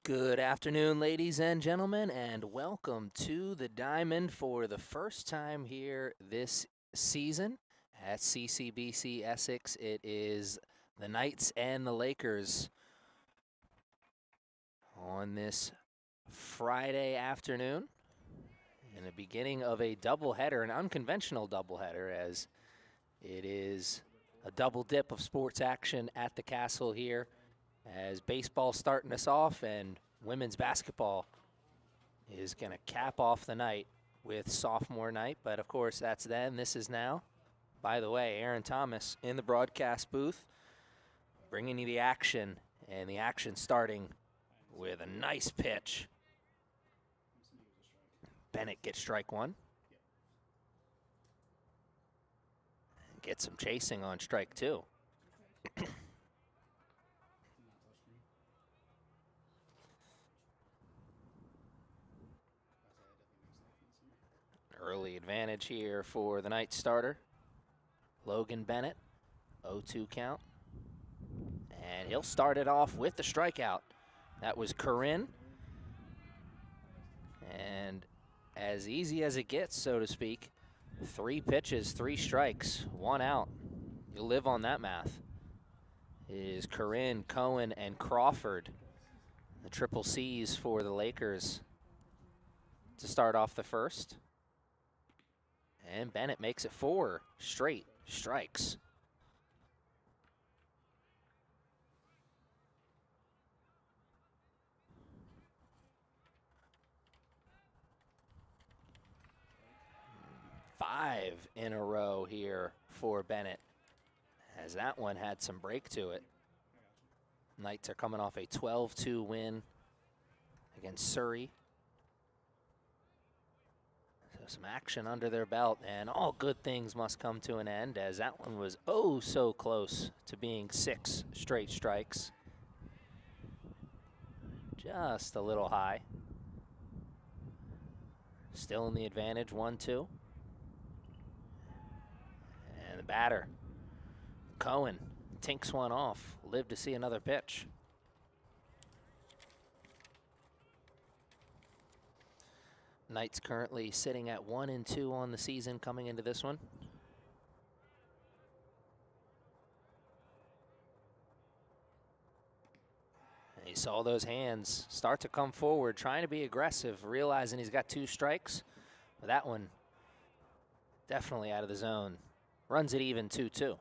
Good afternoon, ladies and gentlemen, and welcome to the Diamond for the first time here this season at CCBC Essex. It is the Knights and the Lakers on this Friday afternoon in the beginning of a doubleheader, an unconventional doubleheader, as it is a double dip of sports action at the Castle here, as baseball starting us off and women's basketball is going to cap off the night with sophomore night. But of course, that's then. This is now. By the way, Aaron Thomas in the broadcast booth bringing you the action, and the action starting with a nice pitch. Bennett gets strike one. Gets some chasing on strike two. Early advantage here for the night starter, Logan Bennett, 0-2 count. And he'll start it off with the strikeout. That was Corinne. And as easy as it gets, so to speak, 3 pitches, 3 strikes, 1 out. You'll live on that math. It is Corinne, Cohen, and Crawford, the triple C's for the Lakers to start off the first. And Bennett makes it 4 straight strikes. Five in a row here for Bennett, as that one had some break to it. Knights are coming off a 12-2 win against Surrey. So some action under their belt, and all good things must come to an end, as that one was oh so close to being 6 straight strikes. Just a little high. Still in the advantage, 1-2. And the batter, Cohen, tinks one off. Live to see another pitch. Knights currently sitting at 1-2 on the season coming into this one. And he saw those hands start to come forward, trying to be aggressive, realizing he's got 2 strikes. But that one definitely out of the zone. Runs it even 2-2.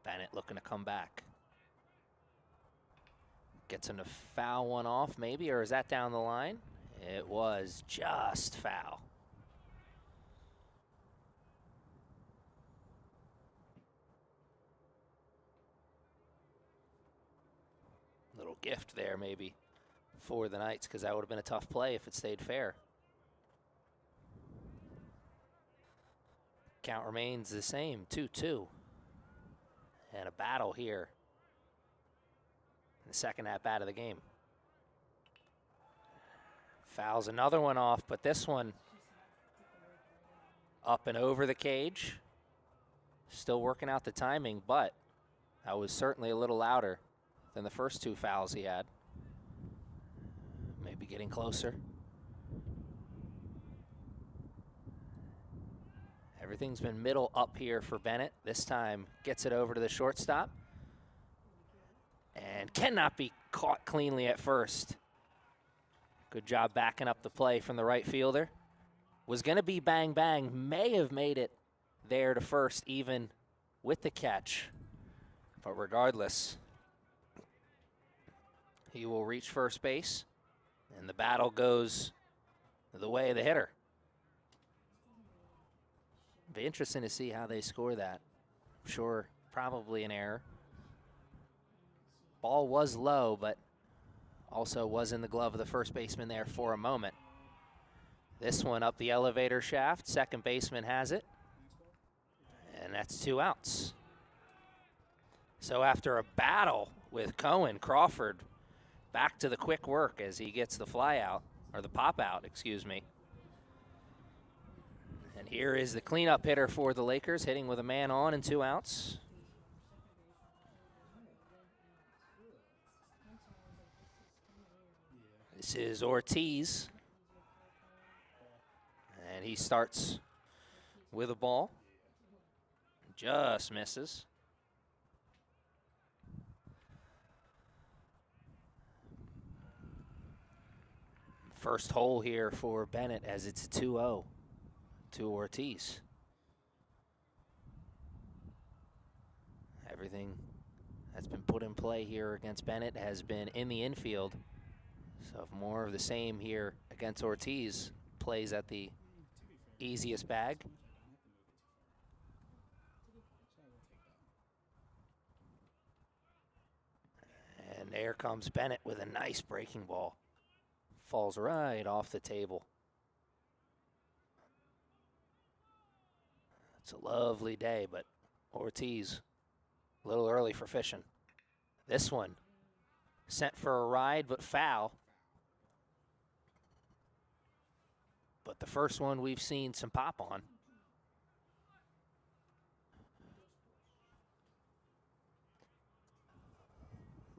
Bennett looking to come back. Gets him to foul one off maybe, or is that down the line? It was just foul. Little gift there maybe for the Knights, because that would have been a tough play if it stayed fair. Count remains the same, 2-2. And a battle here in the second at-bat of the game. Fouls another one off, but this one up and over the cage. Still working out the timing, but that was certainly a little louder than the first 2 fouls he had. Maybe getting closer. Everything's been middle up here for Bennett. This time gets it over to the shortstop. And cannot be caught cleanly at first. Good job backing up the play from the right fielder. Was going to be bang bang. May have made it there to first even with the catch. But regardless, he will reach first base. And the battle goes the way of the hitter. Be interesting to see how they score that. I'm sure probably an error. Ball was low, but also was in the glove of the first baseman there for a moment. This one up the elevator shaft. Second baseman has it. And that's 2 outs. So after a battle with Cohen, Crawford back to the quick work as he gets the fly out, or the pop out, excuse me. And here is the cleanup hitter for the Lakers, hitting with a man on and 2 outs. This is Ortiz. And he starts with a ball. Just misses. First hole here for Bennett as it's a 2-0 to Ortiz. Everything that's been put in play here against Bennett has been in the infield. So if more of the same here against Ortiz, plays at the easiest bag. And there comes Bennett with a nice breaking ball. Falls right off the table. It's a lovely day, but Ortiz a little early for fishing. This one sent for a ride, but foul. But the first one we've seen some pop on.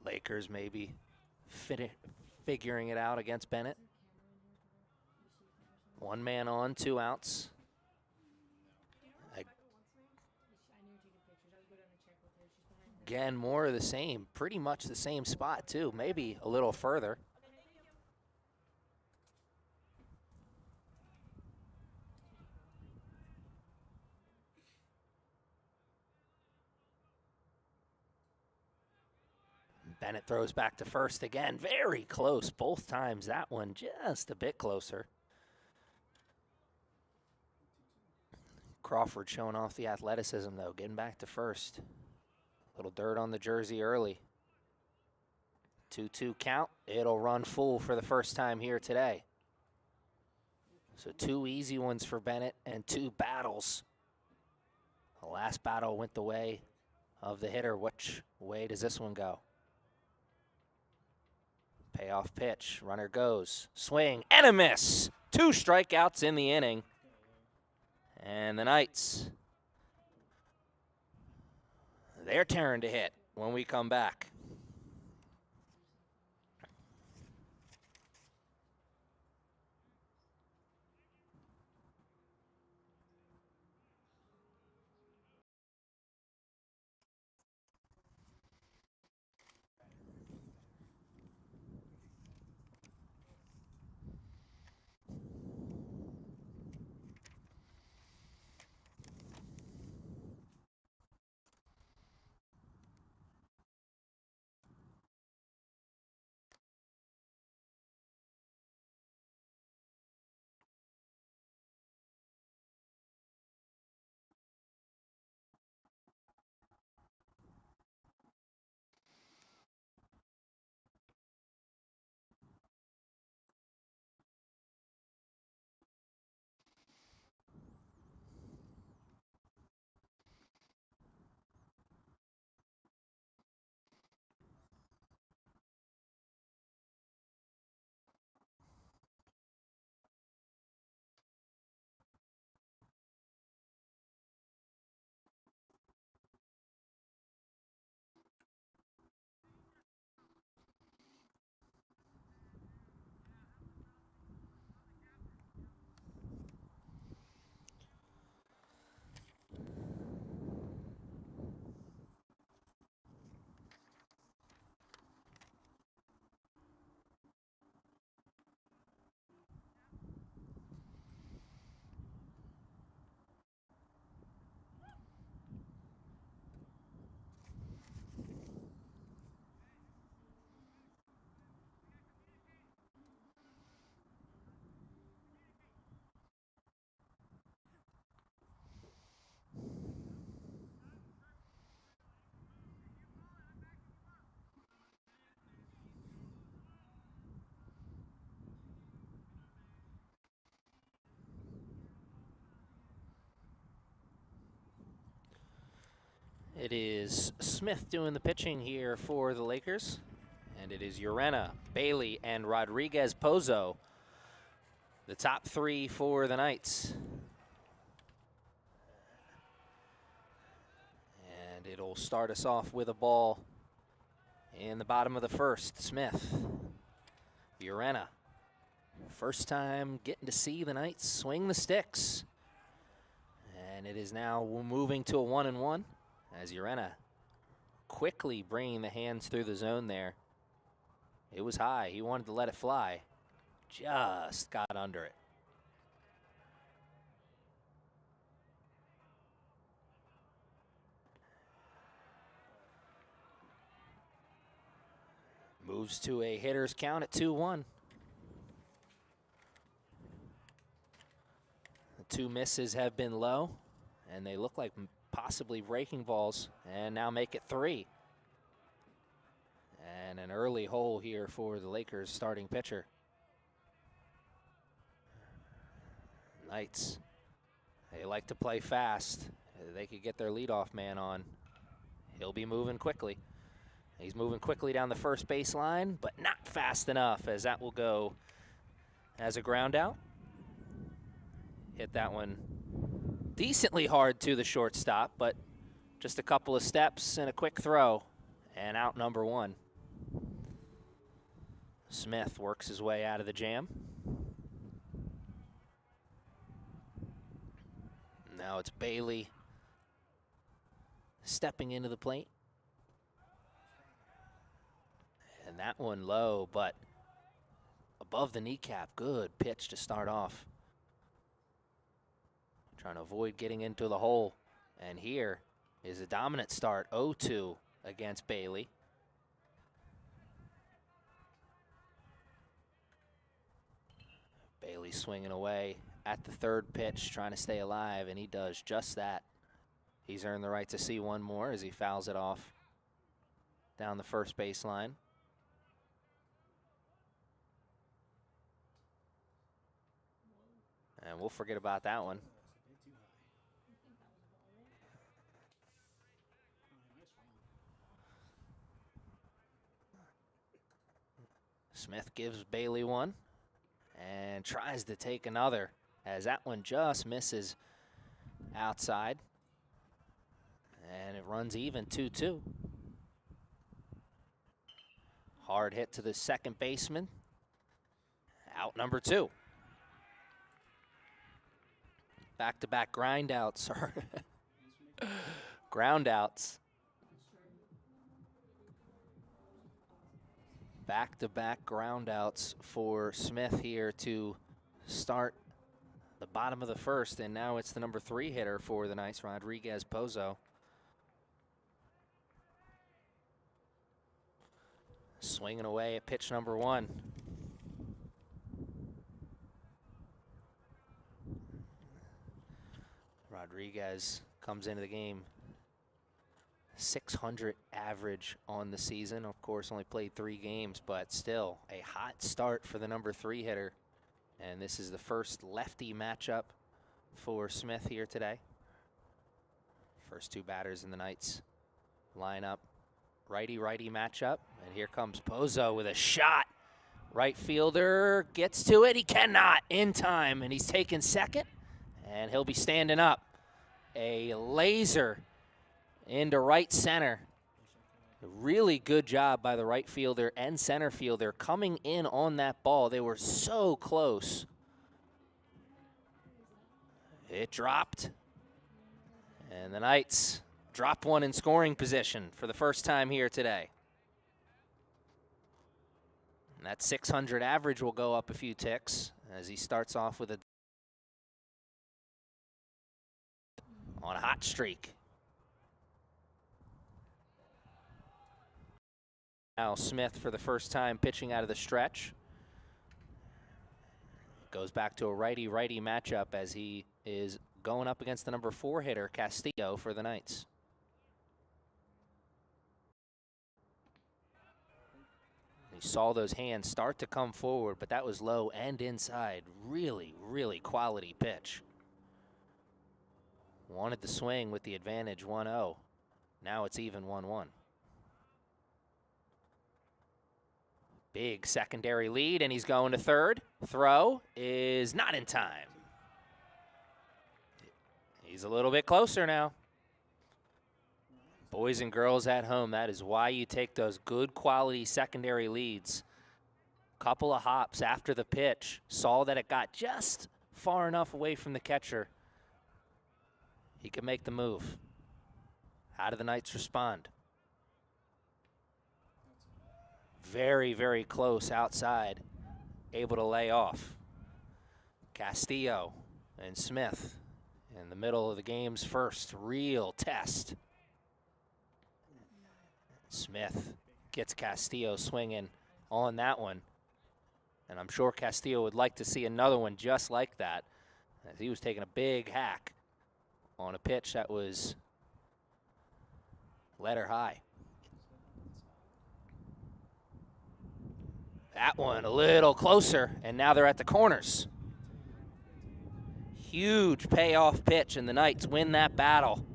Lakers maybe figuring it out against Bennett. One man on, 2 outs. Again, more of the same. Pretty much the same spot, too. Maybe a little further. Bennett throws back to first again. Very close both times. That one just a bit closer. Crawford showing off the athleticism, though. Getting back to first. Little dirt on the jersey early. 2-2 count. It'll run full for the first time here today. So 2 easy ones for Bennett and 2 battles. The last battle went the way of the hitter. Which way does this one go? Payoff pitch. Runner goes. Swing and a miss. 2 strikeouts in the inning. And the Knights, their turn to hit when we come back. It is Smith doing the pitching here for the Lakers. And it is Urena, Bailey, and Rodriguez Pozo, the top 3 for the Knights. And it'll start us off with a ball in the bottom of the first. Smith, Urena, First time getting to see the Knights swing the sticks. And it is now moving to a 1-1 as Urena quickly bringing the hands through the zone there. It was high. He wanted to let it fly. Just got under it. Moves to a hitter's count at 2-1. The two misses have been low, and they look like possibly breaking balls, and now make it 3. And an early hole here for the Lakers starting pitcher. Knights, they like to play fast. They could get their leadoff man on. He'll be moving quickly. He's moving quickly down the first baseline, but not fast enough, as that will go as a ground out. Hit that one decently hard to the shortstop, but just a couple of steps and a quick throw, and out number 1. Smith works his way out of the jam. Now it's Bailey stepping into the plate. And that one low, but above the kneecap. Good pitch to start off. Trying to avoid getting into the hole. And here is a dominant start, 0-2 against Bailey. Bailey swinging away at the third pitch, trying to stay alive, and he does just that. He's earned the right to see one more as he fouls it off down the first baseline. And we'll forget about that one. Smith gives Bailey one and tries to take another, as that one just misses outside. And it runs even 2-2. Hard hit to the second baseman. Out number 2. Back-to-back grindouts. Groundouts. Back-to-back groundouts for Smith here to start the bottom of the first, and now it's the number 3 hitter for the Knights, Rodriguez Pozo. Swinging away at pitch number 1. Rodriguez comes into the game 600 average on the season. Of course, only played 3 games, but still a hot start for the number 3 hitter. And this is the first lefty matchup for Smith here today. First 2 batters in the Knights lineup. Righty-righty matchup. And here comes Pozo with a shot. Right fielder gets to it. He cannot in time, and he's taken second. And he'll be standing up. A laser into right center. A really good job by the right fielder and center fielder coming in on that ball. They were so close. It dropped. And the Knights drop one in scoring position for the first time here today. And that 600 average will go up a few ticks as he starts off with a on a hot streak. Now Smith for the first time pitching out of the stretch. Goes back to a righty-righty matchup as he is going up against the number 4 hitter, Castillo, for the Knights. He saw those hands start to come forward, but that was low and inside. Really, really quality pitch. Wanted the swing with the advantage 1-0. Now it's even 1-1. Big secondary lead, and he's going to third. Throw is not in time. He's a little bit closer now. Boys and girls at home, that is why you take those good quality secondary leads. Couple of hops after the pitch, saw that it got just far enough away from the catcher. He could make the move. How do the Knights respond? Very, very close outside, able to lay off. Castillo and Smith in the middle of the game's first real test. Smith gets Castillo swinging on that one. And I'm sure Castillo would like to see another one just like that, as he was taking a big hack on a pitch that was letter high. That one a little closer, and now they're at the corners. Huge payoff pitch, and the Knights win that battle.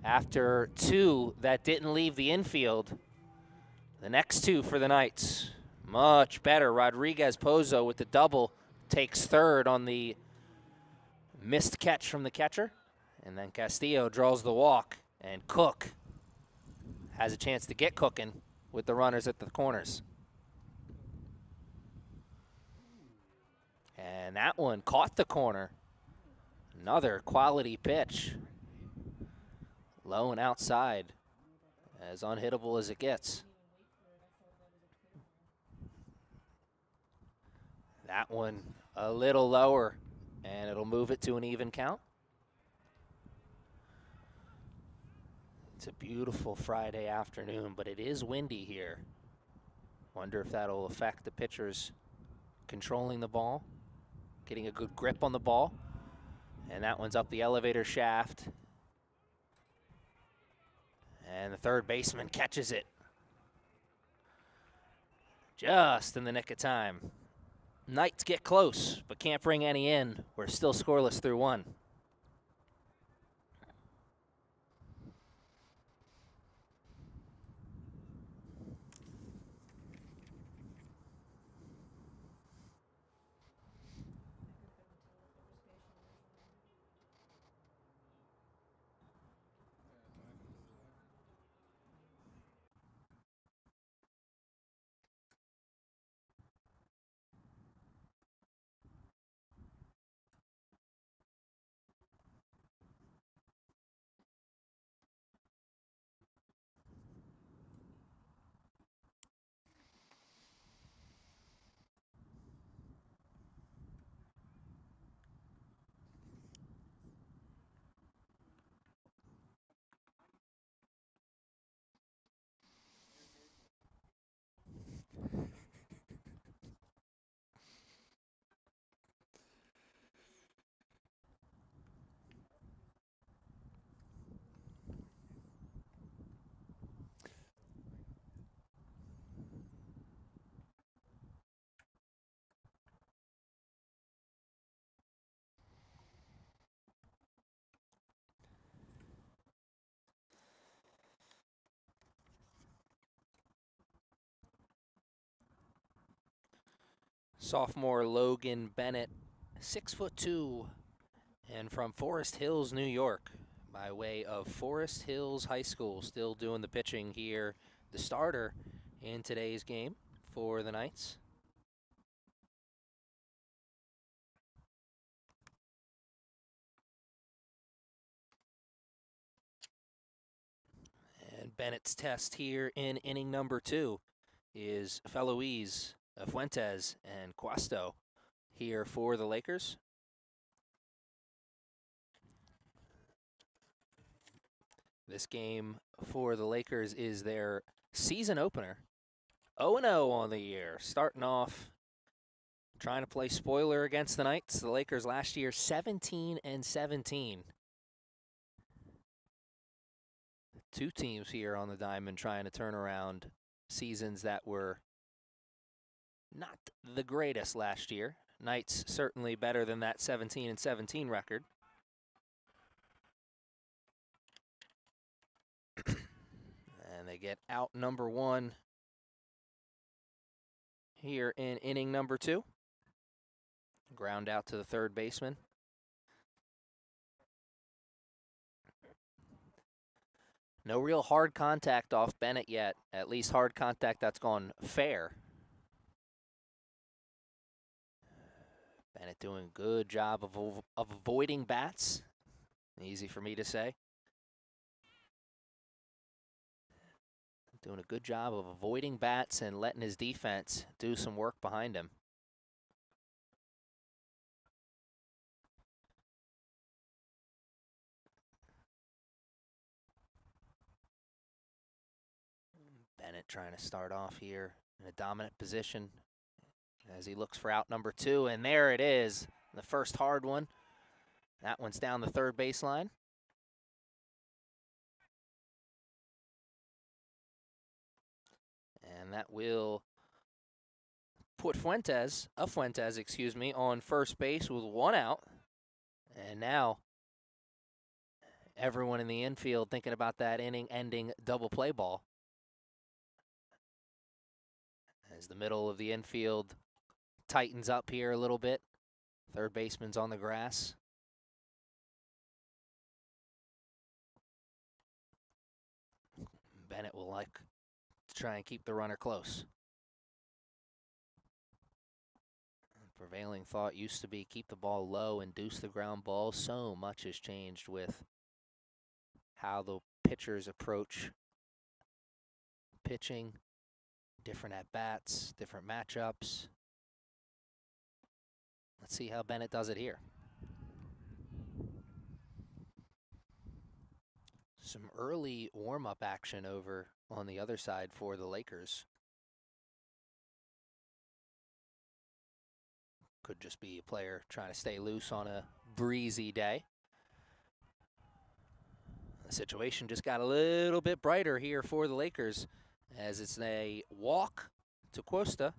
After two that didn't leave the infield, the next two for the Knights, much better. Rodriguez Pozo with the double takes third on the missed catch from the catcher. And then Castillo draws the walk, and Cook has a chance to get cooking with the runners at the corners. And that one caught the corner. Another quality pitch. Low and outside, as unhittable as it gets. That one a little lower, and it'll move it to an even count. It's a beautiful Friday afternoon, but it is windy here. Wonder if that'll affect the pitchers controlling the ball, getting a good grip on the ball. And that one's up the elevator shaft. And the third baseman catches it just in the nick of time. Knights get close, but can't bring any in. We're still scoreless through one. Sophomore Logan Bennett, 6'2", and from Forest Hills, New York, by way of Forest Hills High School, still doing the pitching here, the starter in today's game for the Knights. And Bennett's test here in inning number 2 is Feloise, Fuentes, and Cuasto here for the Lakers. This game for the Lakers is their season opener. 0-0 on the year, starting off trying to play spoiler against the Knights. The Lakers last year 17-17. Two teams here on the diamond trying to turn around seasons that were not the greatest last year. Knights certainly better than that 17-17 record. And they get out number 1 here in inning number 2. Ground out to the third baseman. No real hard contact off Bennett yet, at least hard contact that's gone fair. Bennett doing a good job of avoiding bats. Easy for me to say. Doing a good job of avoiding bats and letting his defense do some work behind him. Bennett trying to start off here in a dominant position as he looks for out number 2, and there it is, the first hard one. That one's down the third baseline. And that will put Fuentes, on first base with 1 out. And now everyone in the infield thinking about that inning-ending double play ball. As the middle of the infield tightens up here a little bit. Third baseman's on the grass. Bennett will like to try and keep the runner close. The prevailing thought used to be keep the ball low, induce the ground ball. So much has changed with how the pitchers approach pitching, different at-bats, different matchups. Let's see how Bennett does it here. Some early warm-up action over on the other side for the Lakers. Could just be a player trying to stay loose on a breezy day. The situation just got a little bit brighter here for the Lakers as it's a walk to Costa.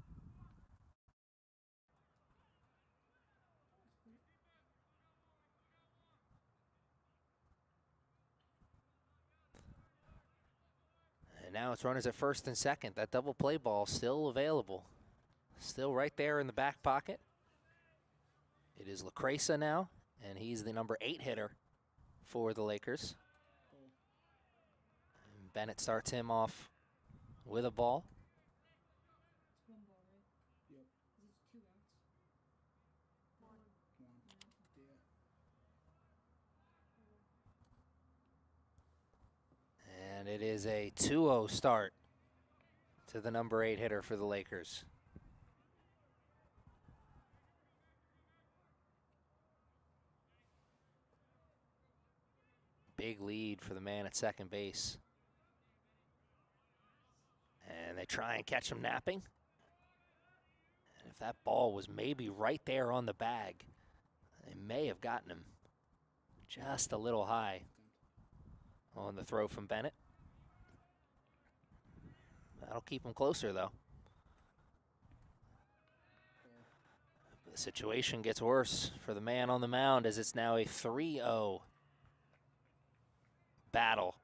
And now it's runners at first and second. That double play ball still available. Still right there in the back pocket. It is Lacresa now, and he's the number 8 hitter for the Lakers. And Bennett starts him off with a ball. And it is a 2-0 start to the number 8 hitter for the Lakers. Big lead for the man at second base. And they try and catch him napping. And if that ball was maybe right there on the bag, they may have gotten him just a little high on the throw from Bennett. That'll keep him closer, though. The situation gets worse for the man on the mound as it's now a 3-0 battle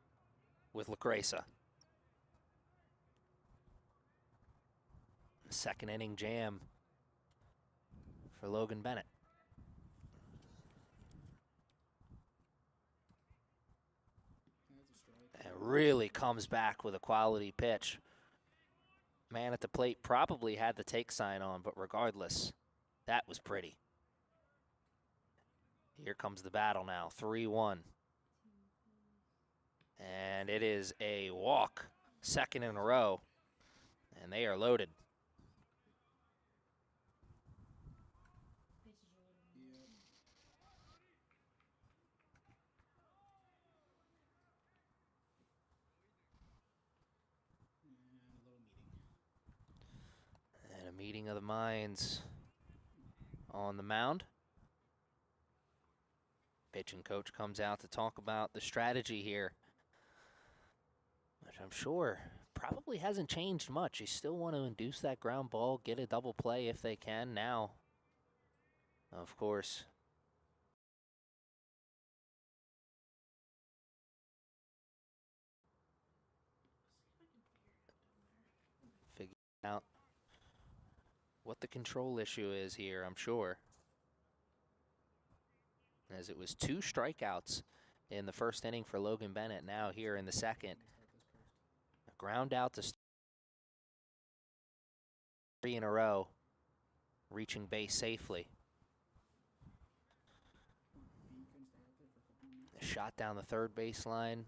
with Lacresa. Second inning jam for Logan Bennett. And really comes back with a quality pitch. Man at the plate probably had the take sign on, but regardless, that was pretty. Here comes the battle now, 3-1. And it is a walk, second in a row, and they are loaded. And a meeting of the minds on the mound. Pitching coach comes out to talk about the strategy here, which I'm sure probably hasn't changed much. You still want to induce that ground ball, get a double play if they can now. Of course, figure out what the control issue is here, I'm sure. As it was 2 strikeouts in the first inning for Logan Bennett, now here in the second. A ground out to 3 in a row, reaching base safely. Shot down the third baseline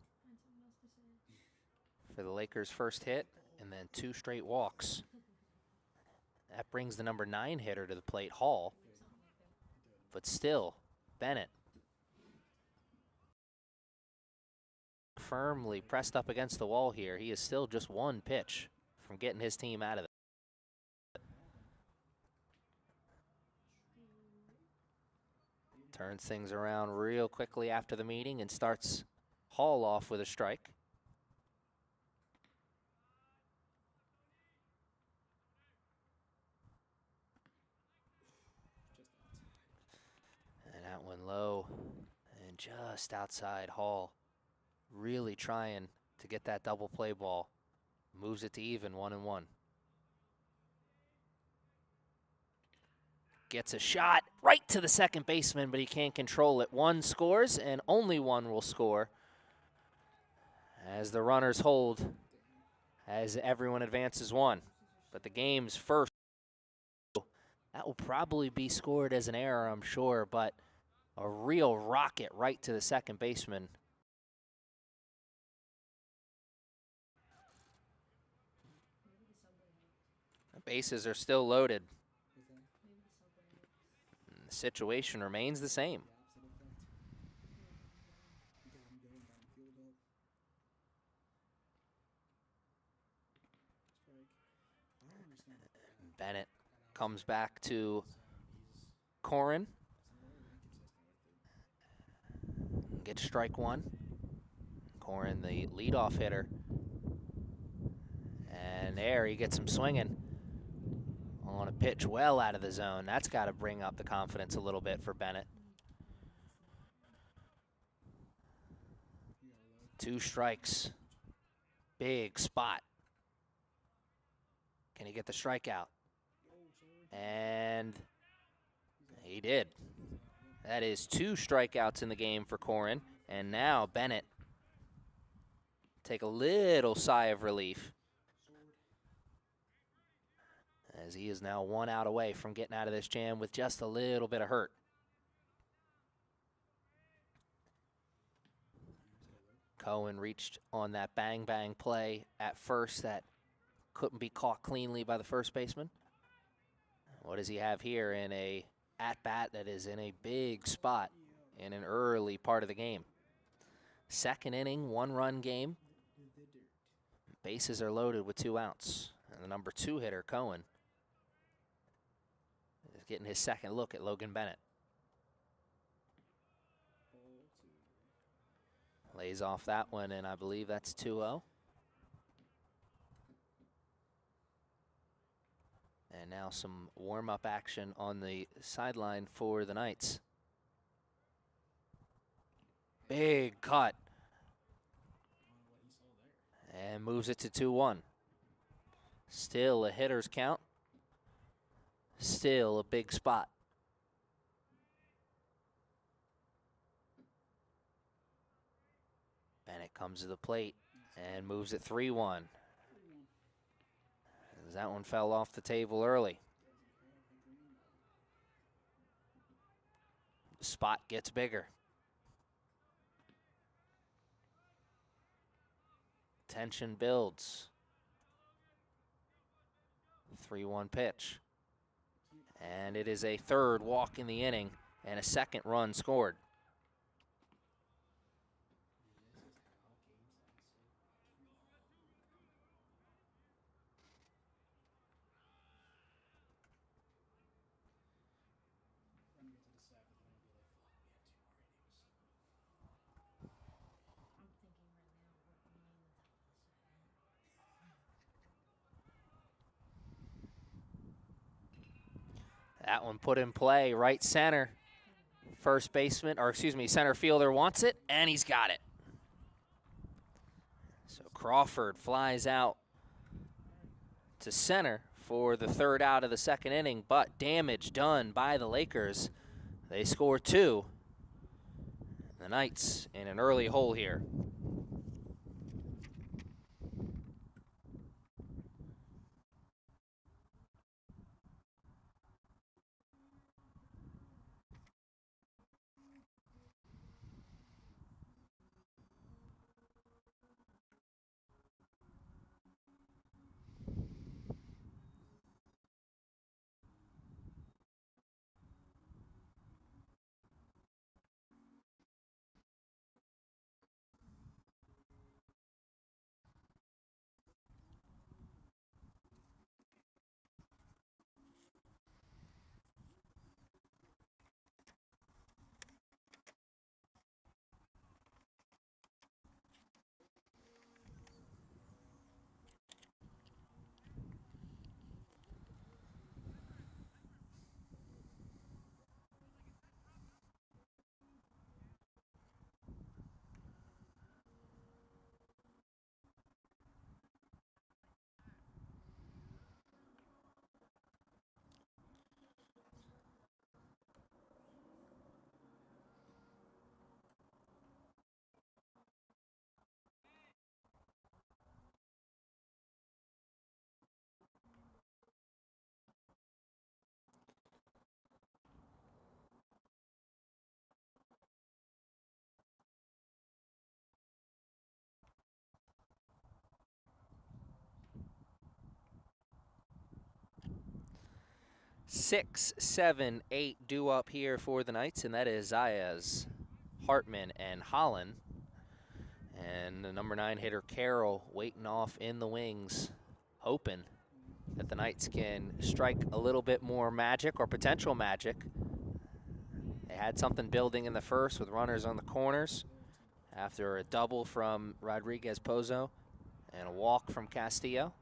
for the Lakers' first hit, and then 2 straight walks. That brings the number 9 hitter to the plate, Hall. But still, Bennett firmly pressed up against the wall here. He is still just 1 pitch from getting his team out of it. Turns things around real quickly after the meeting and starts Hall off with a strike. And that one low and just outside. Hall really trying to get that double play ball. Moves it to even, 1-1. Gets a shot right to the second baseman, but he can't control it. 1 scores, and only 1 will score as the runners hold as everyone advances 1. But the game's first, that will probably be scored as an error, I'm sure, but a real rocket right to the second baseman. The bases are still loaded. The situation remains the same. Bennett comes back to Corin. Gets strike 1. Corin, the leadoff hitter. And there he gets him swinging on a pitch well out of the zone. That's got to bring up the confidence a little bit for Bennett. 2 strikes. Big spot. Can he get the strikeout? And he did. That is 2 strikeouts in the game for Corin. And now Bennett take a little sigh of relief, as he is now 1 out away from getting out of this jam with just a little bit of hurt. Cohen reached on that bang-bang play at first that couldn't be caught cleanly by the first baseman. What does he have here in a at-bat that is in a big spot in an early part of the game? Second inning, 1-run game. Bases are loaded with 2 outs. And the number 2 hitter, Cohen, is getting his second look at Logan Bennett. Lays off that one, and I believe that's 2-0. And now some warm-up action on the sideline for the Knights. Big cut. And moves it to 2-1. Still a hitter's count. Still a big spot. Bennett comes to the plate and moves it 3-1. As that one fell off the table early. The spot gets bigger. Tension builds. 3-1 pitch. And it is a 3rd walk in the inning and a 2nd run scored. That one put in play, right center. First baseman, or excuse me, center fielder wants it, and he's got it. So Crawford flies out to center for the 3rd out of the 2nd inning, but damage done by the Lakers. They score 2. The Knights in an early hole here. 6, 7, 8 due up here for the Knights, and that is Zayas, Hartman, and Holland. And the number 9 hitter, Carroll, waiting off in the wings, hoping that the Knights can strike a little bit more magic or potential magic. They had something building in the first with runners on the corners after a double from Rodriguez Pozo and a walk from Castillo.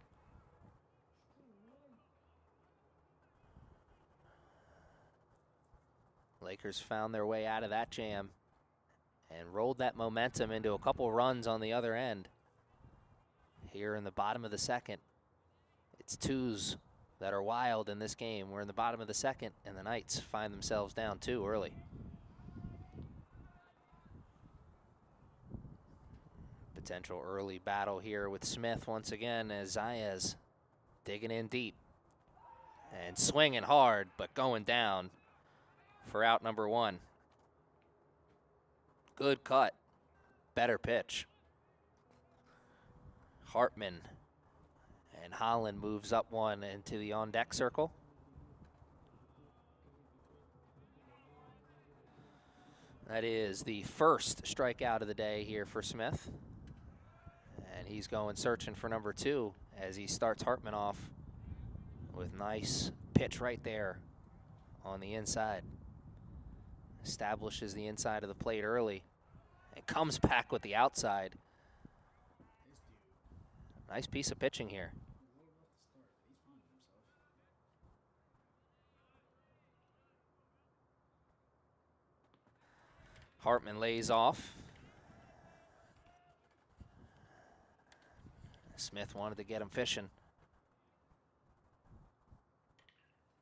Lakers found their way out of that jam and rolled that momentum into a couple runs on the other end. Here in the bottom of the second, it's twos that are wild in this game. We're in the bottom of the second, and the Knights find themselves down 2 early. Potential early battle here with Smith once again as Zayas digging in deep and swinging hard, but going down for out number 1. Good cut, better pitch. Hartman and Holland moves up 1 into the on-deck circle. That is the first strikeout of the day here for Smith. And he's going searching for number 2 as he starts Hartman off with nice pitch right there on the inside. Establishes the inside of the plate early and comes back with the outside. Nice piece of pitching here. Hartman lays off. Smith wanted to get him fishing.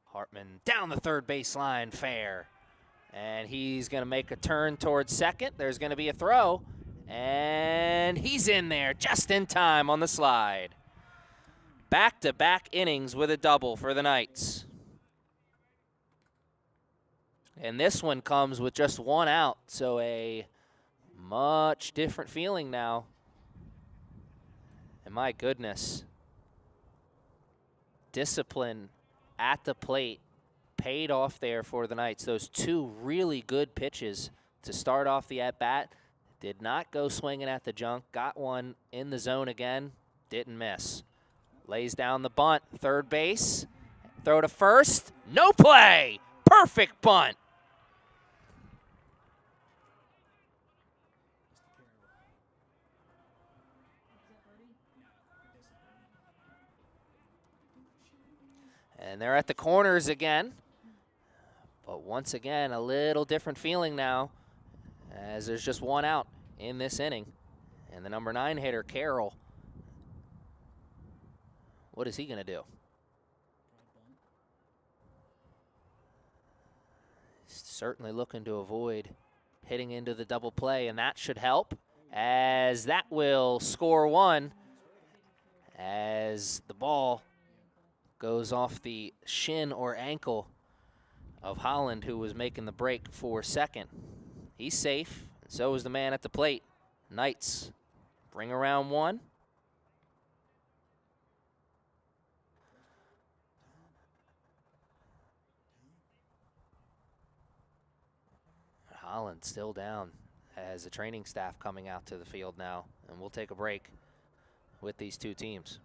Hartman down the third baseline, fair. And he's going to make a turn towards second. There's going to be a throw. And he's in there just in time on the slide. Back-to-back innings with a double for the Knights. And this one comes with just 1 out, so a much different feeling now. And my goodness, discipline at the plate paid off there for the Knights. Those 2 really good pitches to start off the at-bat. Did not go swinging at the junk. Got one in the zone again. Didn't miss. Lays down the bunt. Third base. Throw to first. No play. Perfect bunt. And they're at the corners again. But once again, a little different feeling now as there's just 1 out in this inning. And the number 9 hitter, Carroll, what is he going to do? Certainly looking to avoid hitting into the double play, and that should help, as that will score 1 as the ball goes off the shin or ankle of Holland, who was making the break for second. He's safe, and so is the man at the plate. Knights bring around 1. Holland still down as the training staff coming out to the field now, and we'll take a break with these 2 teams.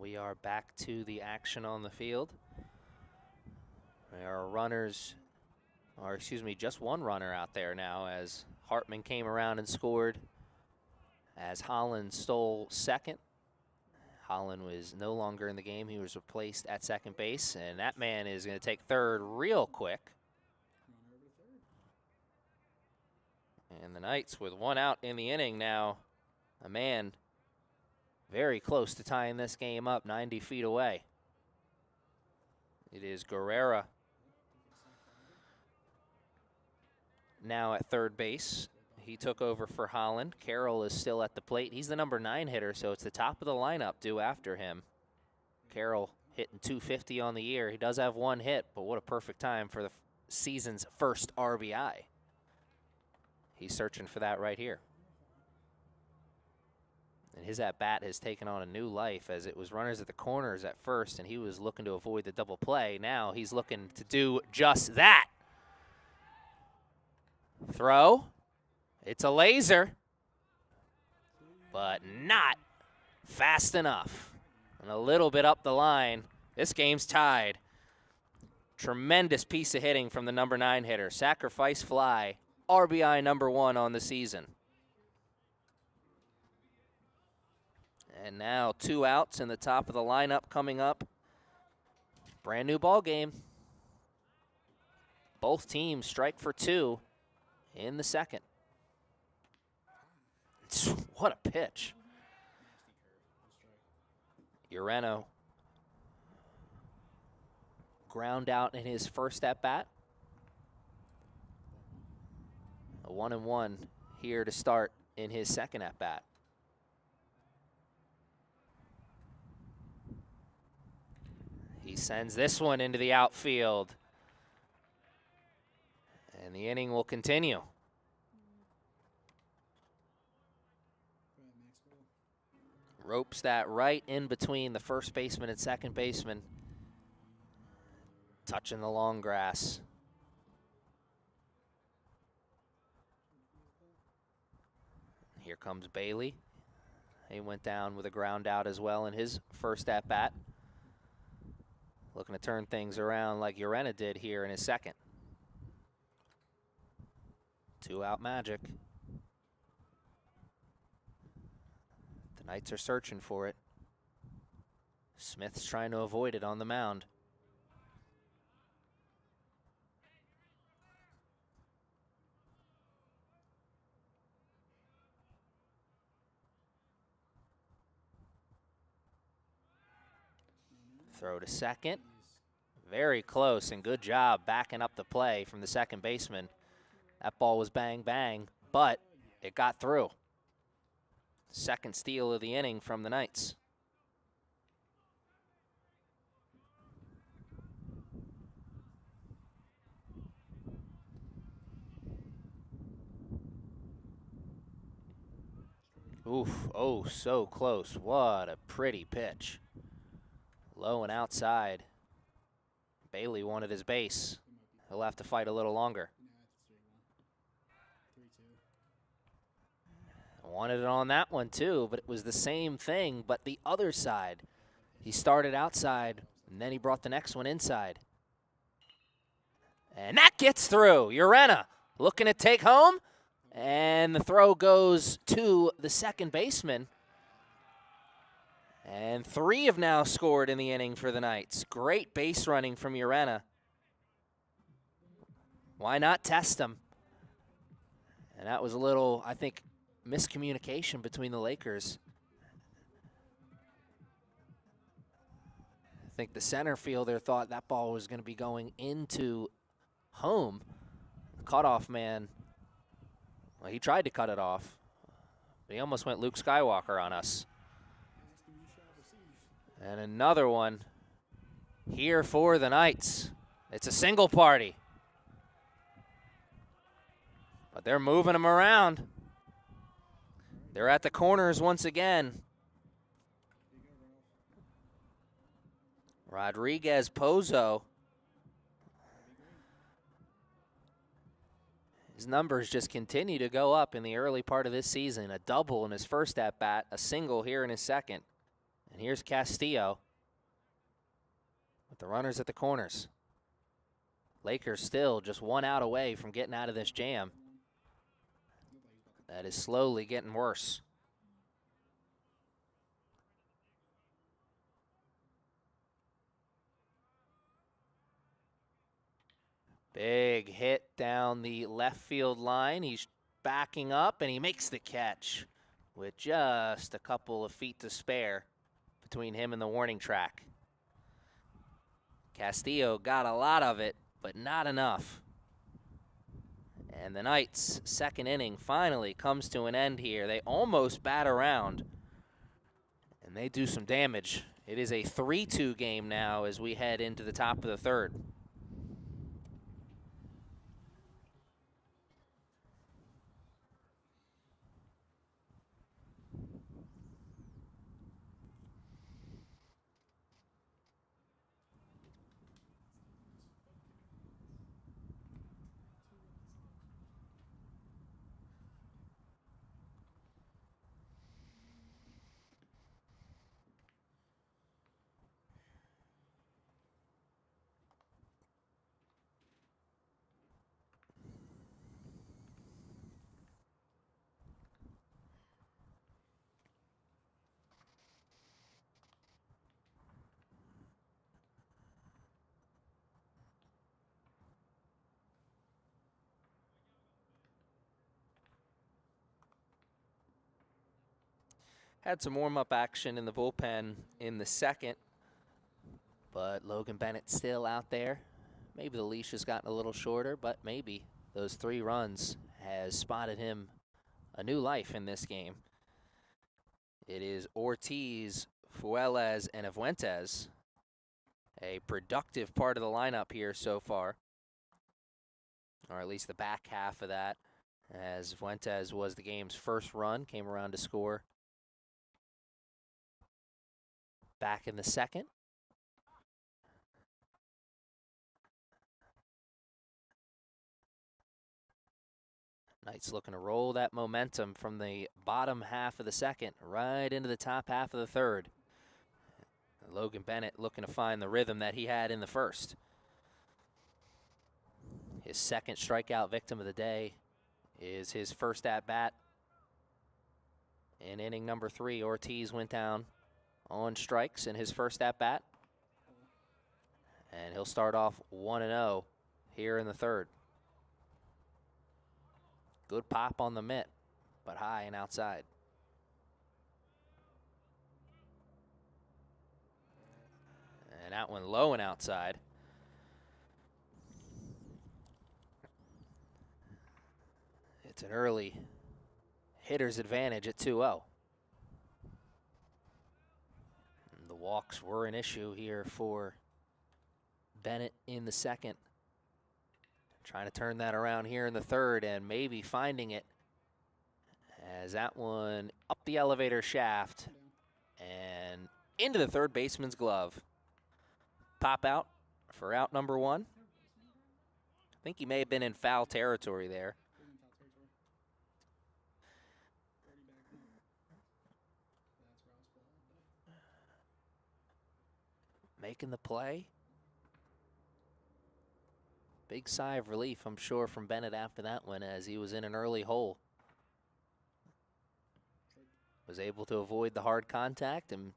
We are back to the action on the field. There are runners, or excuse me, just one runner out there now as Hartman came around and scored as Holland stole second. Holland was no longer in the game. He was replaced at second base, and that man is going to take third real quick. And the Knights with one out in the inning now, a man very close to tying this game up, 90 feet away. It is Guerrera now at third base. He took over for Holland. Carroll is still at the plate. He's the number 9 hitter, so it's the top of the lineup due after him. Carroll hitting .250 on the year. He does have one hit, but what a perfect time for the season's first RBI. He's searching for that right here. And his at-bat has taken on a new life, as it was runners at the corners at first, and he was looking to avoid the double play. Now he's looking to do just that. Throw. It's a laser, but not fast enough. And a little bit up the line. This game's tied. Tremendous piece of hitting from the number 9 hitter. Sacrifice fly, RBI number 1 on the season. And now 2 outs in the top of the lineup coming up. Brand new ball game. Both teams strike for 2 in the second. What a pitch. Ureno ground out in his first at-bat. A 1-1 here to start in his second at-bat. He sends this one into the outfield. And the inning will continue. Ropes that right in between the first baseman and second baseman. Touching the long grass. Here comes Bailey. He went down with a ground out as well in his first at-bat. Looking to turn things around like Urena did here in his second. 2-out magic. The Knights are searching for it. Smith's trying to avoid it on the mound. Throw to second. Very close, and good job backing up the play from the second baseman. That ball was bang, bang, but it got through. Second steal of the inning from the Knights. Oof, oh, so close. What a pretty pitch. Low and outside. Bailey wanted his base. He'll have to fight a little longer. Wanted it on that one too, but it was the same thing, but the other side. He started outside, and then he brought the next one inside. And that gets through. Urena looking to take home, and the throw goes to the second baseman. And 3 have now scored in the inning for the Knights. Great base running from Urena. Why not test him? And that was a little, I think, miscommunication between the Lakers. I think the center fielder thought that ball was going to be going into home. The cutoff man, well, he tried to cut it off, but he almost went Luke Skywalker on us. And another one here for the Knights. It's a single party. But they're moving them around. They're at the corners once again. Rodriguez Pozo. His numbers just continue to go up in the early part of this season. A double in his first at-bat, a single here in his second. And here's Castillo with the runners at the corners. Lakers still just 1 out away from getting out of this jam. That is slowly getting worse. Big hit down the left field line. He's backing up, and he makes the catch with just a couple of feet to spare between him and the warning track. Castillo got a lot of it, but not enough. And the Knights' second inning finally comes to an end here. They almost bat around, and they do some damage. It is a 3-2 game now as we head into the top of the third. Had some warm-up action in the bullpen in the second, but Logan Bennett still out there. Maybe the leash has gotten a little shorter, but maybe those 3 runs has spotted him a new life in this game. It is Ortiz, Fueles, and Fuentes. A productive part of the lineup here so far, or at least the back half of that, as Fuentes was the game's first run, came around to score back in the second. Knights looking to roll that momentum from the bottom half of the second right into the top half of the third. Logan Bennett looking to find the rhythm that he had in the first. His second strikeout victim of the day is his first at-bat. In inning number 3, Ortiz went down on strikes in his first at-bat. And he'll start off 1-0 here in the third. Good pop on the mitt, but high and outside. And that one low and outside. It's an early hitter's advantage at 2-0. The walks were an issue here for Bennett in the second. Trying to turn that around here in the third and maybe finding it as that one up the elevator shaft and into the third baseman's glove. Pop out for out number 1. I think he may have been in foul territory there. Making the play. Big sigh of relief, I'm sure, from Bennett after that one as he was in an early hole. Was able to avoid the hard contact and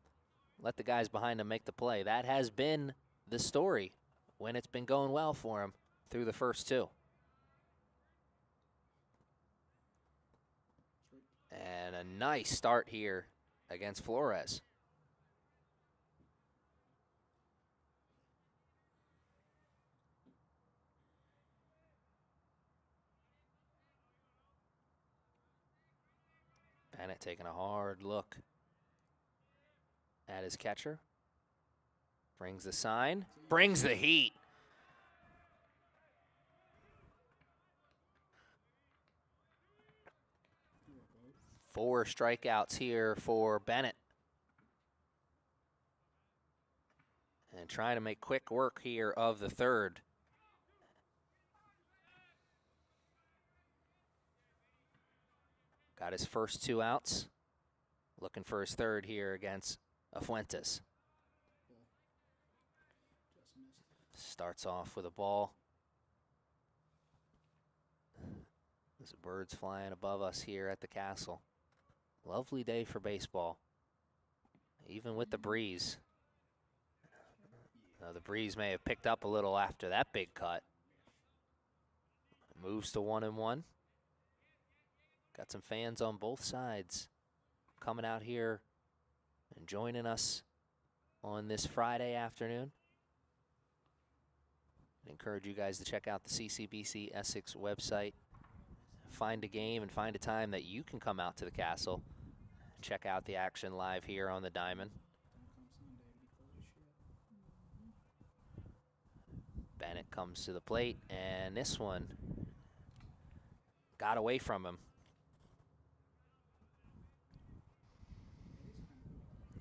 let the guys behind him make the play. That has been the story when it's been going well for him through the first 2. And a nice start here against Flores. Bennett taking a hard look at his catcher. Brings the sign, brings the heat. Four strikeouts here for Bennett. And trying to make quick work here of the third. Got his first 2 outs. Looking for his third here against Fuentes. Starts off with a ball. There's birds flying above us here at the castle. Lovely day for baseball, even with the breeze. The breeze may have picked up a little after that big cut. Moves to 1-1. Got some fans on both sides coming out here and joining us on this Friday afternoon. I encourage you guys to check out the CCBC Essex website. Find a game and find a time that you can come out to the castle. Check out the action live here on the diamond. Bennett comes to the plate, and this one got away from him.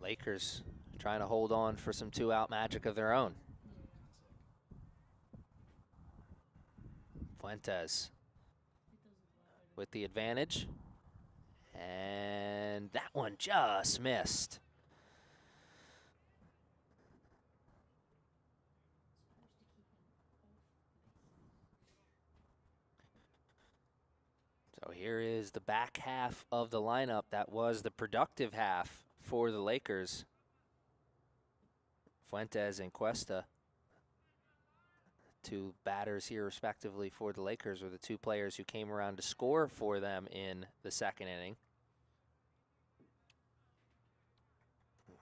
Lakers trying to hold on for some two-out magic of their own. Fuentes with the advantage, and that one just missed. So here is the back half of the lineup. That was the productive half for the Lakers. Fuentes and Cuesta, two batters here respectively for the Lakers, were the two players who came around to score for them in the second inning.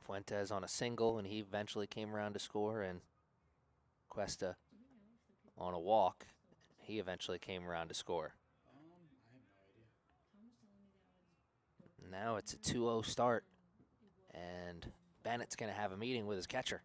Fuentes on a single, and he eventually came around to score, and Cuesta on a walk. He eventually came around to score. Now it's a 2-0 start, and Bennett's going to have a meeting with his catcher.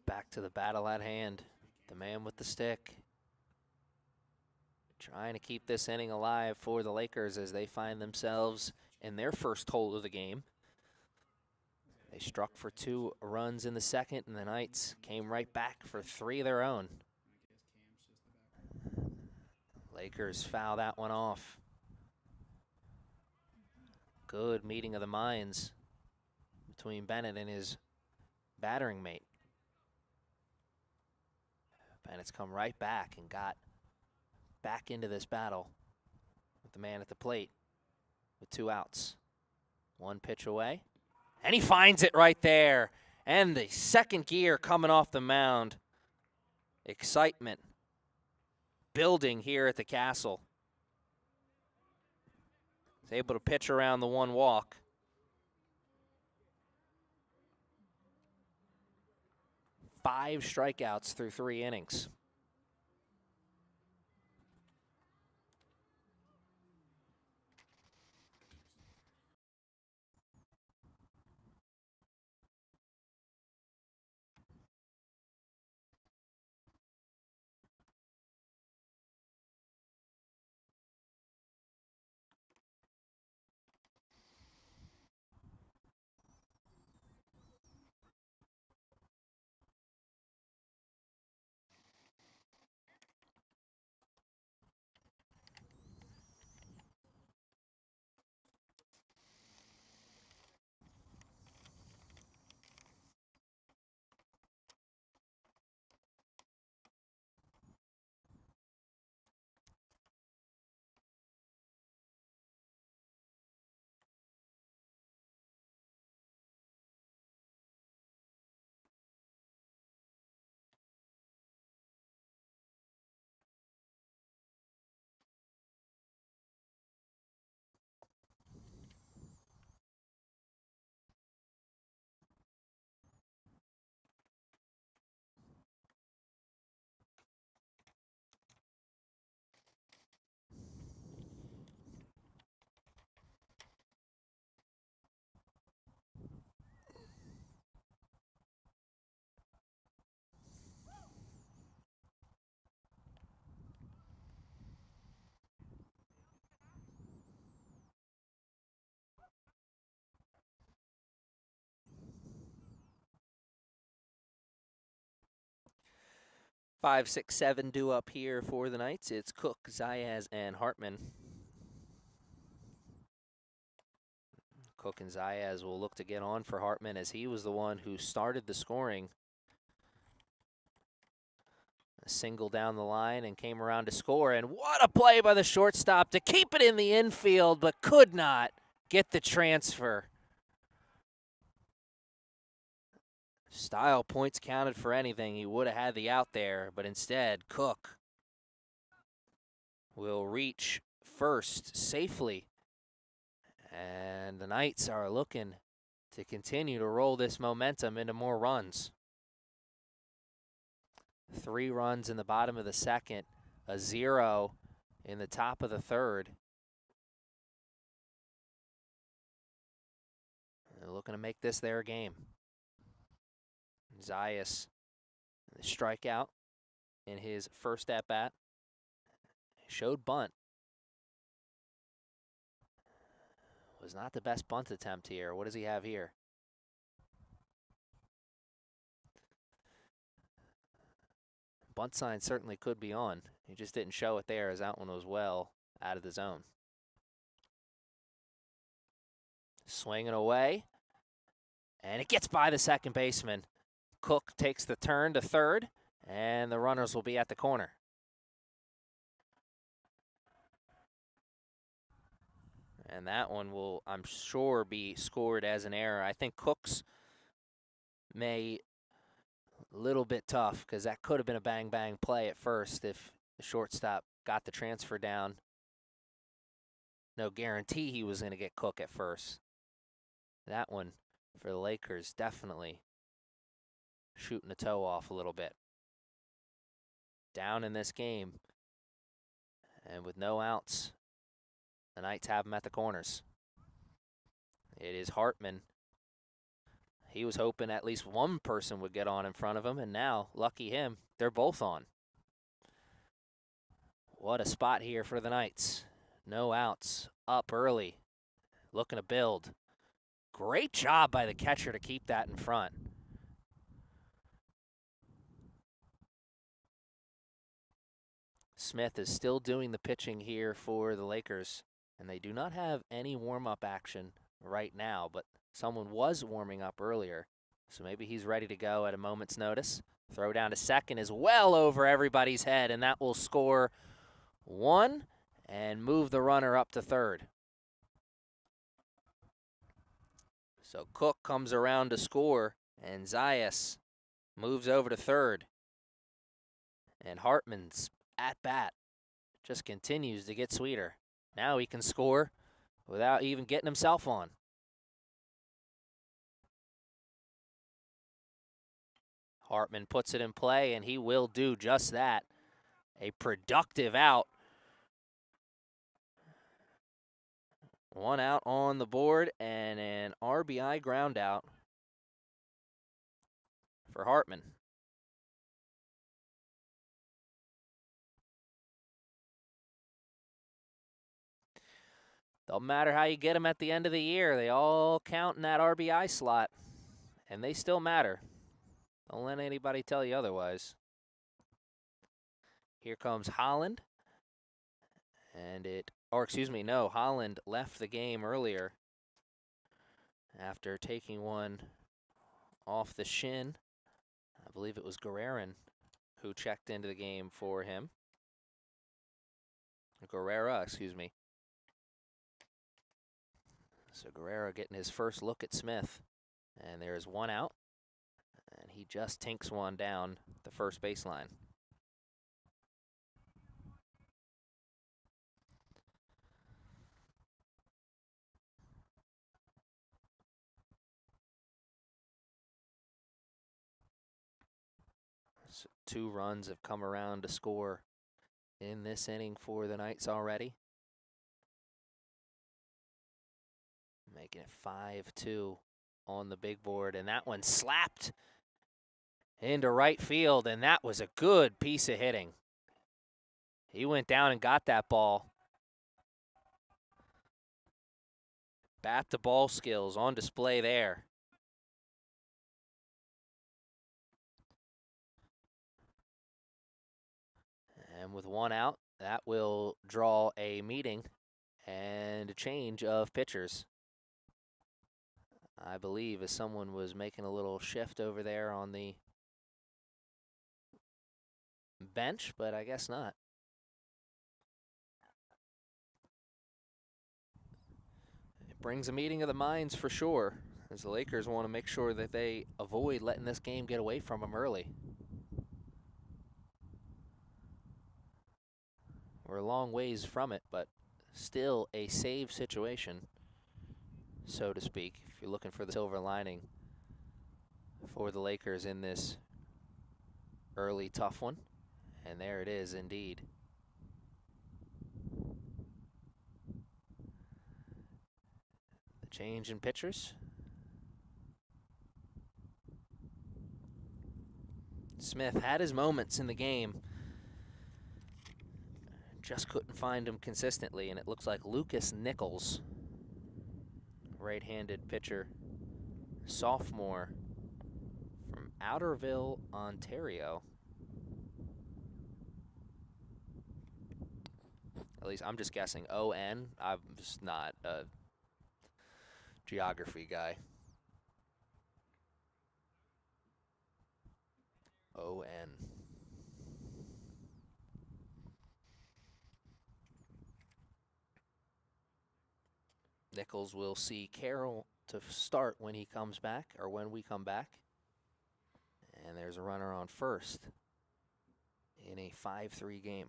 Back to the battle at hand. The man with the stick, trying to keep this inning alive for the Lakers as they find themselves in their first hole of the game. They struck for 2 runs in the second, and the Knights came right back for 3 of their own. Lakers foul that one off. Good meeting of the minds between Bennett and his battering mate. Bennett's come right back and got back into this battle with the man at the plate with 2 outs. 1 pitch away, and he finds it right there. And the second gear coming off the mound. Excitement building here at the castle. He's able to pitch around the 1 walk. Five strikeouts through 3 innings. 5, 6, 7 due up here for the Knights. It's Cook, Zayas, and Hartman. Cook and Zayas will look to get on for Hartman as he was the one who started the scoring. A single down the line and came around to score. And what a play by the shortstop to keep it in the infield, but could not get the transfer. Style points counted for anything. He would have had the out there, but instead, Cook will reach first safely. And the Knights are looking to continue to roll this momentum into more runs. 3 runs in the bottom of the second, a 0 in the top of the third. They're looking to make this their game. Zayas, the strikeout in his first at-bat. Showed bunt. Was not the best bunt attempt here. What does he have here? Bunt sign certainly could be on. He just didn't show it there as that one was well out of the zone. Swinging away. And it gets by the second baseman. Cook takes the turn to third, and the runners will be at the corner. And that one will, I'm sure, be scored as an error. I think Cook's may a little bit tough because that could have been a bang-bang play at first if the shortstop got the transfer down. No guarantee he was going to get Cook at first. That one for the Lakers definitely shooting the toe off a little bit. Down in this game, and with no outs, the Knights have him at the corners. It is Hartman. He was hoping at least one person would get on in front of him, and now, lucky him, they're both on. What a spot here for the Knights. No outs, up early, looking to build. Great job by the catcher to keep that in front. Smith is still doing the pitching here for the Lakers, and they do not have any warm-up action right now, but someone was warming up earlier, so maybe he's ready to go at a moment's notice. Throw down to second is well over everybody's head, and that will score 1 and move the runner up to third. So Cook comes around to score, and Zayas moves over to third. And Hartman's at-bat just continues to get sweeter. Now he can score without even getting himself on. Hartman puts it in play, and he will do just that. A productive out. 1 out on the board and an RBI ground out for Hartman. Don't matter how you get them at the end of the year. They all count in that RBI slot, and they still matter. Don't let anybody tell you otherwise. Here comes Holland. Holland left the game earlier after taking one off the shin. I believe it was Guerrero who checked into the game for him. Guerrero, excuse me. So Guerrero getting his first look at Smith. And there's 1 out. And he just tinks one down the first baseline. So 2 runs have come around to score in this inning for the Knights already. Making it 5-2 on the big board, and that one slapped into right field, and that was a good piece of hitting. He went down and got that ball. Bat to ball skills on display there. And with one out, that will draw a meeting and a change of pitchers. I believe as someone was making a little shift over there on the bench, but I guess not. It brings a meeting of the minds for sure, as the Lakers want to make sure that they avoid letting this game get away from them early. We're a long ways from it, but still a save situation, so to speak, if you're looking for the silver lining for the Lakers in this early tough one. And there it is indeed. The change in pitchers. Smith had his moments in the game, just couldn't find him consistently, and it looks like Lucas Nichols, right-handed pitcher, sophomore from Outerville, Ontario. At least I'm just guessing. O-N. I'm just not a geography guy. O-N. Nichols will see Carroll to start when he comes back, or when we come back. And there's a runner on first in a 5-3 game.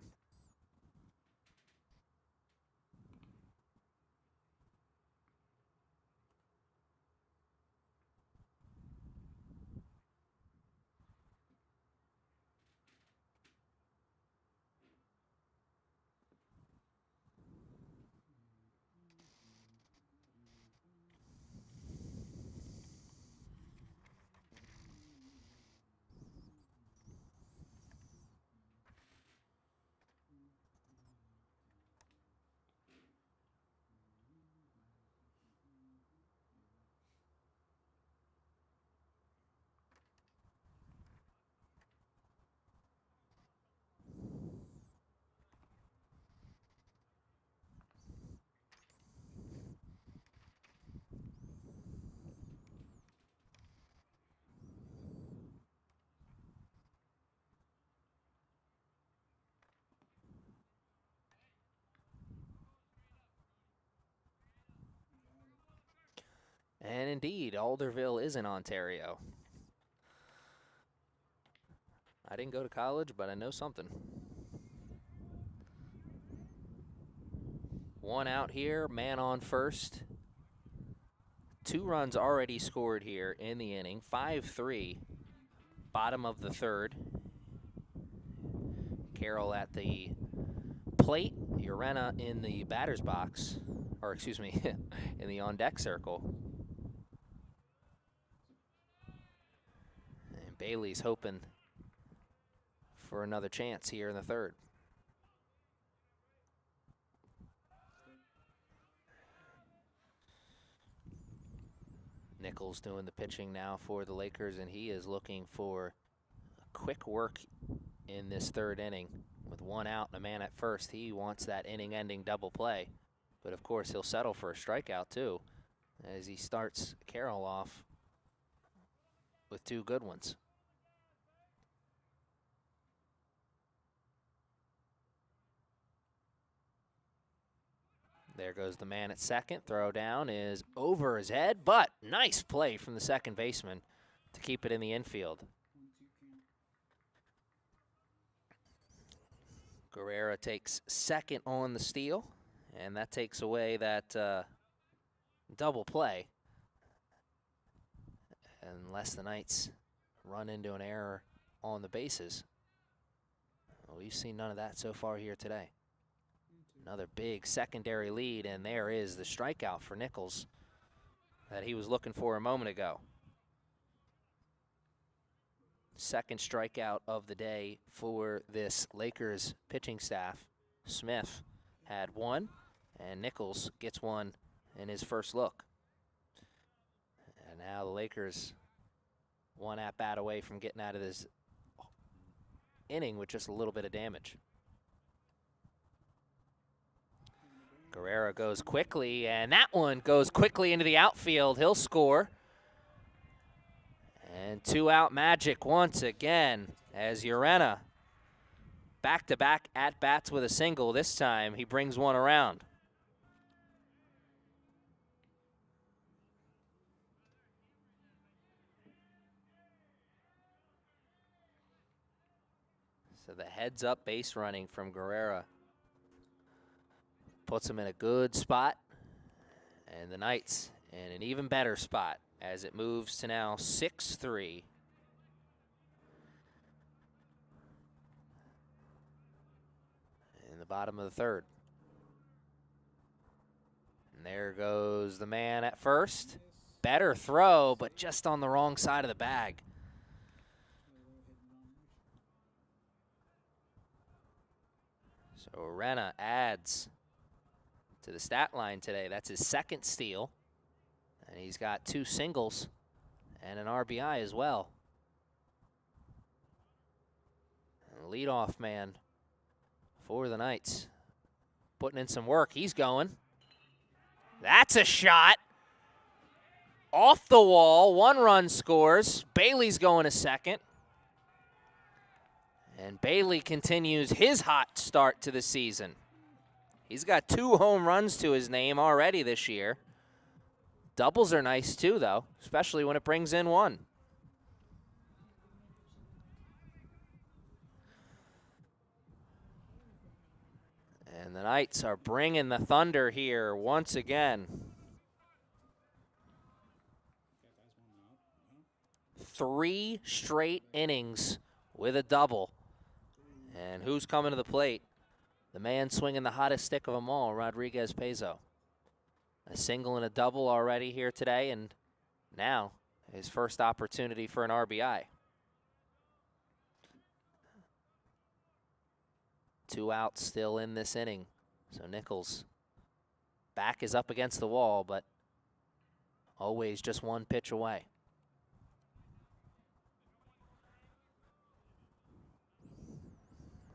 And indeed, Alderville is in Ontario. I didn't go to college, but I know something. One out here, man on first. 2 runs already scored here in the inning. 5-3, bottom of the third. Carroll at the plate. Urena in the batter's box. Or excuse me, in the on-deck circle. And Bailey's hoping for another chance here in the third. Nichols doing the pitching now for the Lakers, and he is looking for quick work in this third inning. With 1 out and a man at first, he wants that inning-ending double play. But of course, he'll settle for a strikeout too, as he starts Carroll off with 2 good ones. There goes the man at second. Throw down is over his head, but nice play from the second baseman to keep it in the infield. Guerrera takes second on the steal, and that takes away that double play. Unless the Knights run into an error on the bases. Well, we've seen none of that so far here today. Another big secondary lead, and there is the strikeout for Nichols that he was looking for a moment ago. Second strikeout of the day for this Lakers pitching staff. Smith had 1, and Nichols gets 1 in his first look. And now the Lakers 1 at-bat away from getting out of this inning with just a little bit of damage. Guerrera goes quickly, and that one goes quickly into the outfield. He'll score. And 2-out magic once again as Urena back-to-back at-bats with a single. This time he brings one around. So the heads-up base running from Guerrera puts him in a good spot, and the Knights in an even better spot as it moves to now 6-3. In the bottom of the third. And there goes the man at first. Better throw, but just on the wrong side of the bag. So Urena adds to the stat line today. That's his second steal. And he's got 2 singles and an RBI as well. And leadoff man for the Knights. Putting in some work. He's going. That's a shot. Off the wall. 1 run scores. Bailey's going to second. And Bailey continues his hot start to the season. He's got 2 home runs to his name already this year. Doubles are nice too, though, especially when it brings in 1. And the Knights are bringing the thunder here once again. 3 straight innings with a double. And who's coming to the plate? The man swinging the hottest stick of them all, Rodriguez Pezo. A single and a double already here today, and now his first opportunity for an RBI. 2 outs still in this inning. So Nichols' back is up against the wall, but always just 1 pitch away.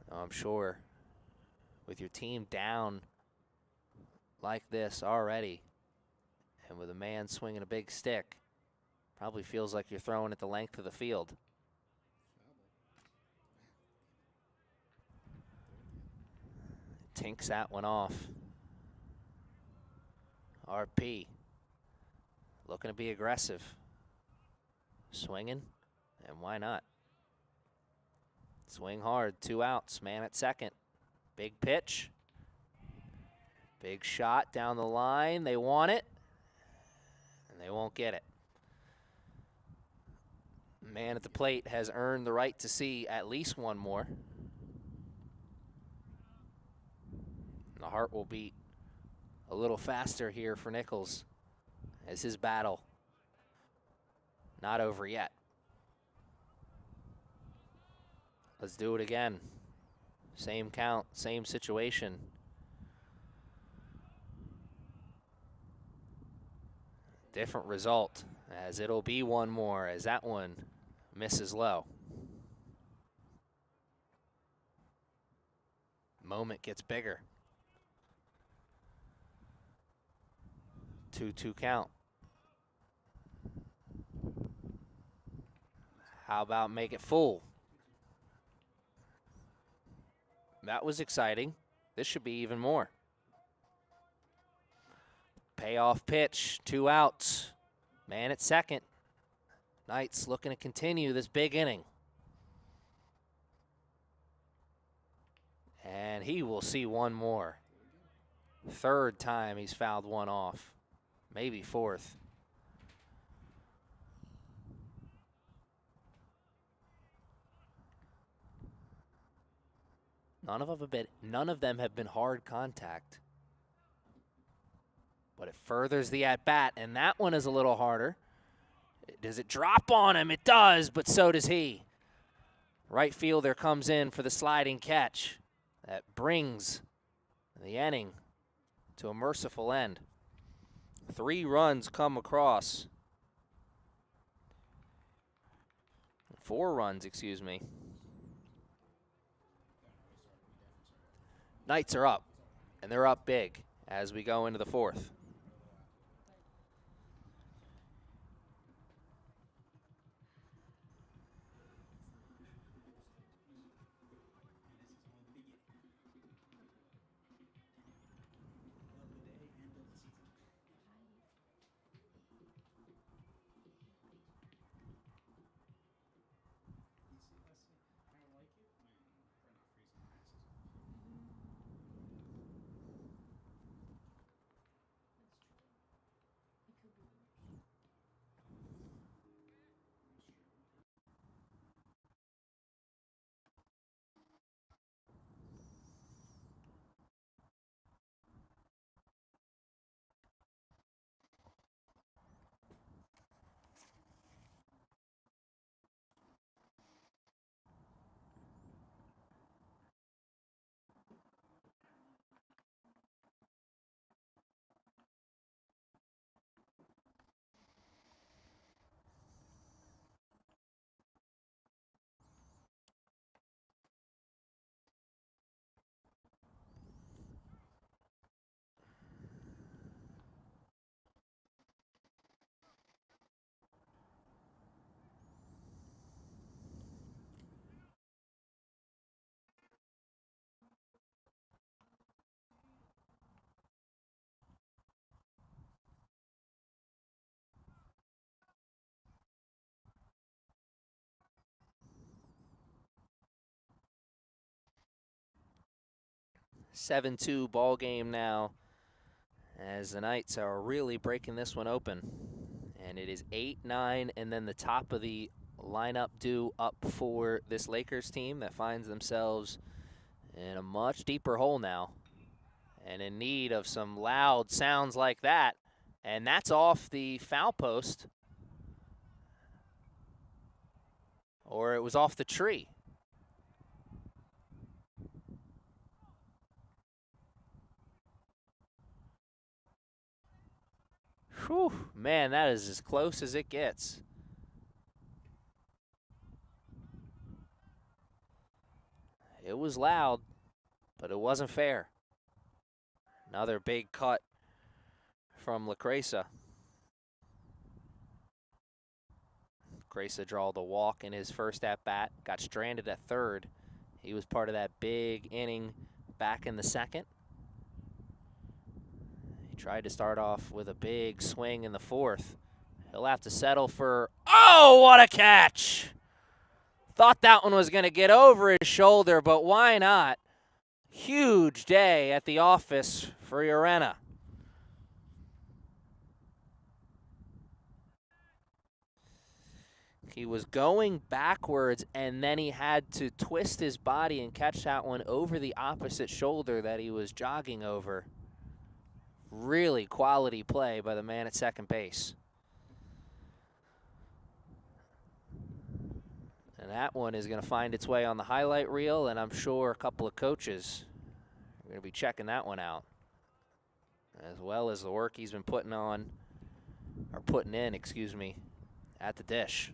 I'm sure with your team down like this already, and with a man swinging a big stick, probably feels like you're throwing it the length of the field. Tinks that one off. RP looking to be aggressive. Swinging, and why not? Swing hard, 2 outs, man at second. Big pitch. Big shot down the line. They want it, and they won't get it. Man at the plate has earned the right to see at least 1 more. The heart will beat a little faster here for Nichols as his battle not over yet. Let's do it again. Same count, same situation. Different result, as it'll be 1 more, as that one misses low. Moment gets bigger. 2-2 count. How about make it full? That was exciting. This should be even more. Payoff pitch, 2 outs. Man at second. Knights looking to continue this big inning. And he will see 1 more. 3rd time he's fouled 1 off. Maybe 4th. None of them have been hard contact. But it furthers the at-bat, and that one is a little harder. Does it drop on him? It does, but so does he. Right fielder comes in for the sliding catch. That brings the inning to a merciful end. 3 runs come across. 4 runs, excuse me. Knights are up, and they're up big. as we go into the fourth. (7-2) ball game now, as the Knights are really breaking this one open. And it is 8-9, and then the top of the lineup due up for this Lakers team that finds themselves in a much deeper hole now and in need of some loud sounds like that. And that's off the foul post, or it was off the tree. Whew, man, that is as close as it gets. It was loud, but it wasn't fair. Another big cut from Lakeland. Lakeland draw the walk in his first at-bat, got stranded at third. He was part of that big inning back in the second. He tried to start off with a big swing in the fourth. He'll have to settle for, oh, what a catch! Thought that one was going to get over his shoulder, but why not? Huge day at the office for Urena. He was going backwards, and then he had to twist his body and catch that one over the opposite shoulder that he was jogging over. Really quality play by the man at second base. And that one is going to find its way on the highlight reel, and I'm sure a couple of coaches are going to be checking that one out, as well as the work he's been putting in, at the dish.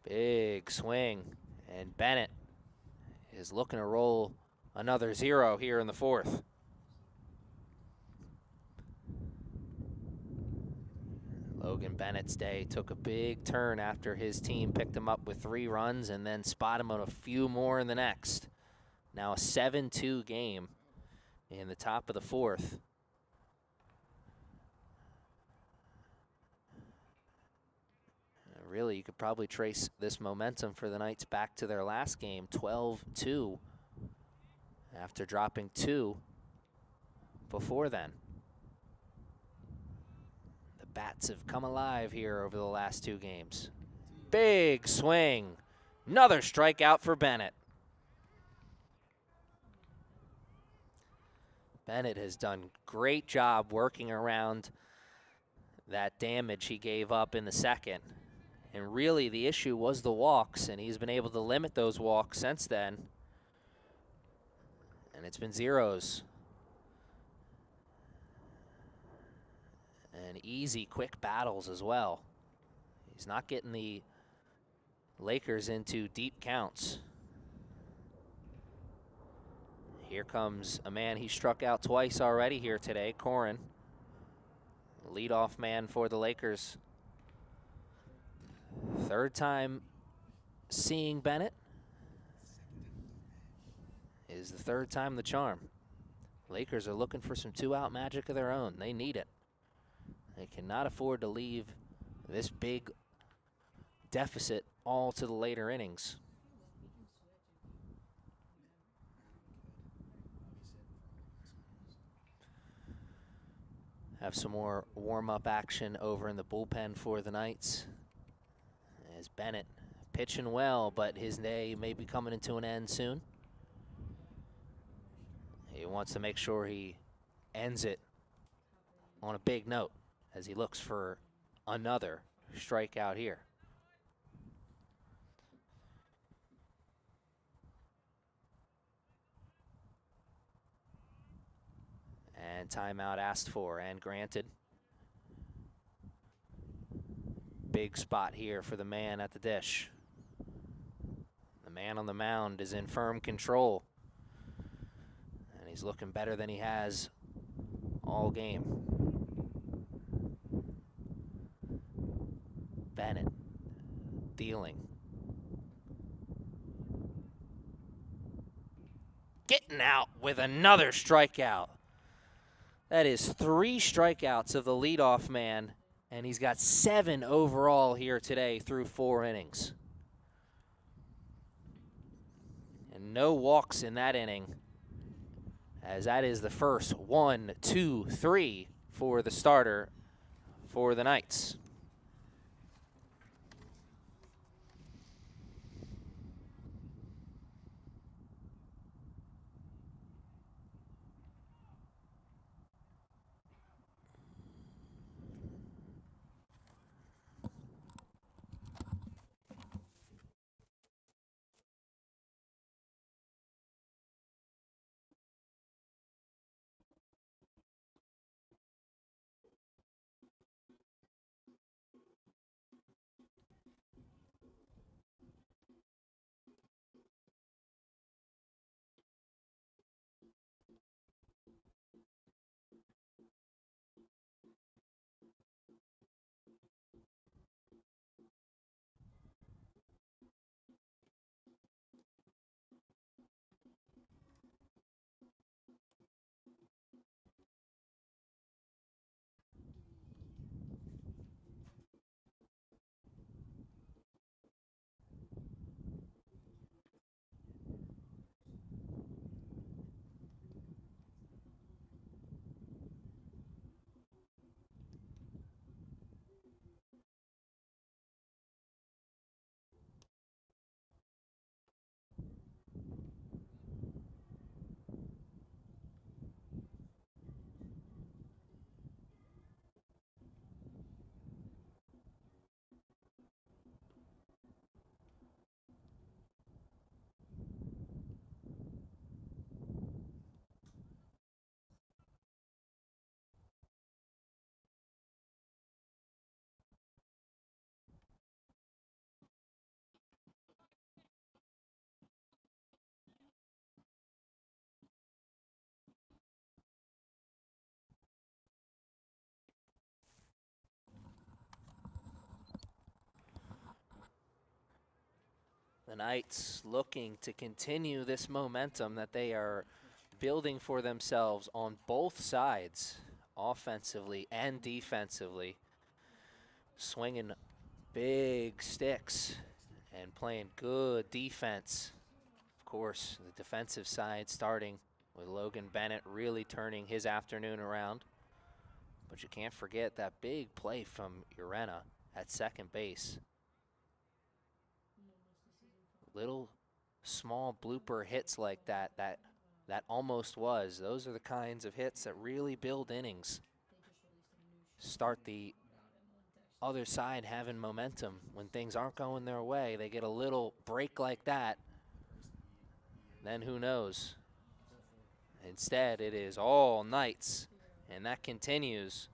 Big swing, and Bennett is looking to roll another 0 here in the fourth. Logan Bennett's day took a big turn after his team picked him up with 3 runs and then spot him on a few more in the next. Now a 7-2 game in the top of the fourth. Really, you could probably trace this momentum for the Knights back to their last game, 12-2, after dropping 2 before then. The Bats have come alive here over the last 2 games. Big swing. Another strikeout for Bennett. Bennett has done great job working around that damage he gave up in the second. And really, the issue was the walks, and he's been able to limit those walks since then. And it's been 0s. And easy, quick battles as well. He's not getting the Lakers into deep counts. Here comes a man he struck out twice already here today, Corin. Leadoff man for the Lakers. Third time seeing Bennett is the third time the charm. Lakers are looking for some two-out magic of their own. They need it. They cannot afford to leave this big deficit all to the later innings. Have some more warm-up action over in the bullpen for the Knights. As Bennett pitching well, but his day may be coming into an end soon. He wants to make sure he ends it on a big note as he looks for another strikeout here. And timeout asked for and granted. Big spot here for the man at the dish. The man on the mound is in firm control. And he's looking better than he has all game. Bennett dealing. Getting out with another strikeout. That is 3 strikeouts of the leadoff man, and he's got 7 overall here today through 4 innings. And no walks in that inning, as that is the first 1, 2, 3 for the starter for the Knights. The Knights looking to continue this momentum that they are building for themselves on both sides, offensively and defensively. Swinging big sticks and playing good defense. Of course, the defensive side starting with Logan Bennett really turning his afternoon around. But you can't forget that big play from Urena at second base. Little small blooper hits like that almost was. Those are the kinds of hits that really build innings. Start the other side having momentum. When things aren't going their way, they get a little break like that. Then who knows? Instead, it is all Knights, and that continues.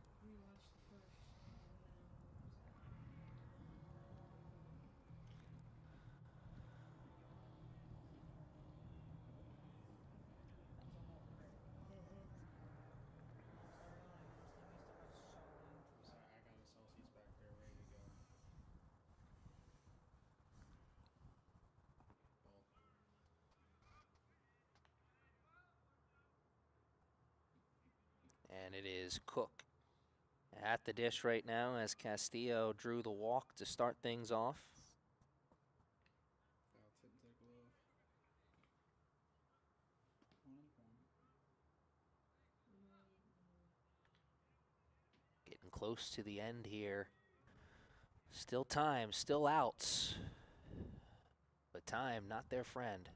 And it is Cook at the dish right now as Castillo drew the walk to start things off. Getting close to the end here. Still time, still outs. But time, not their friend.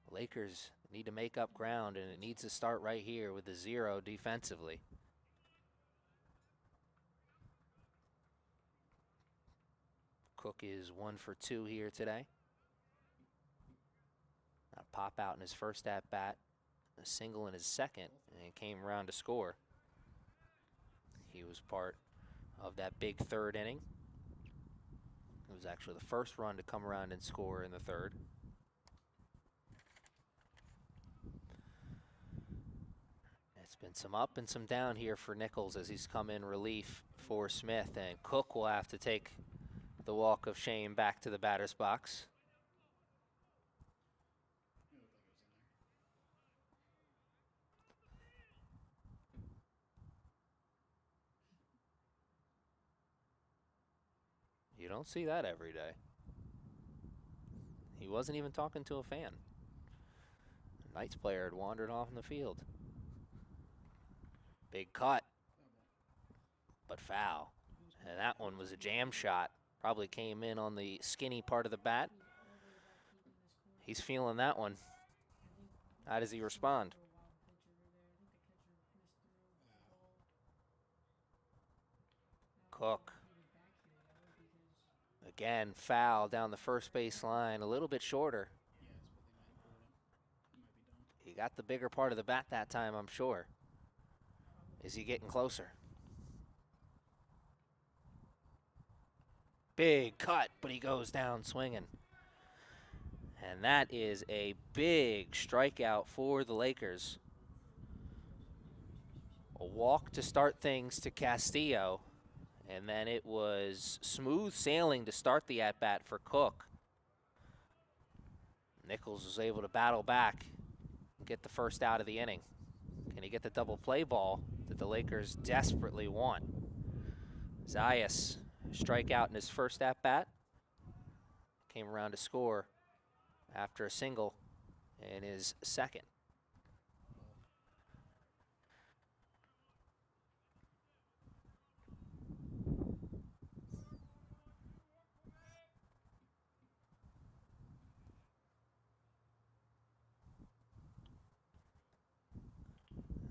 Lakers need to make up ground, and it needs to start right here with a 0 defensively. Cook is 1 for 2 here today. Now pop out in his first at-bat, a single in his second, and came around to score. He was part of that big third inning. It was actually the first run to come around and score in the third. It's been some up and some down here for Nichols as he's come in relief for Smith, and Cook will have to take the walk of shame back to the batter's box. You don't see that every day. He wasn't even talking to a fan. The Knights player had wandered off in the field. Big cut, but foul. And that one was a jam shot. Probably came in on the skinny part of the bat. He's feeling that one. How does he respond? Cook. Again, foul down the first base line, a little bit shorter. He got the bigger part of the bat that time, I'm sure. Is he getting closer? Big cut, but he goes down swinging. And that is a big strikeout for the Lakers. A walk to start things to Castillo. And then it was smooth sailing to start the at-bat for Cook. Nichols was able to battle back and get the first out of the inning. Can he get the double play ball that the Lakers desperately want? Zayas, strikeout in his first at-bat. Came around to score after a single in his second.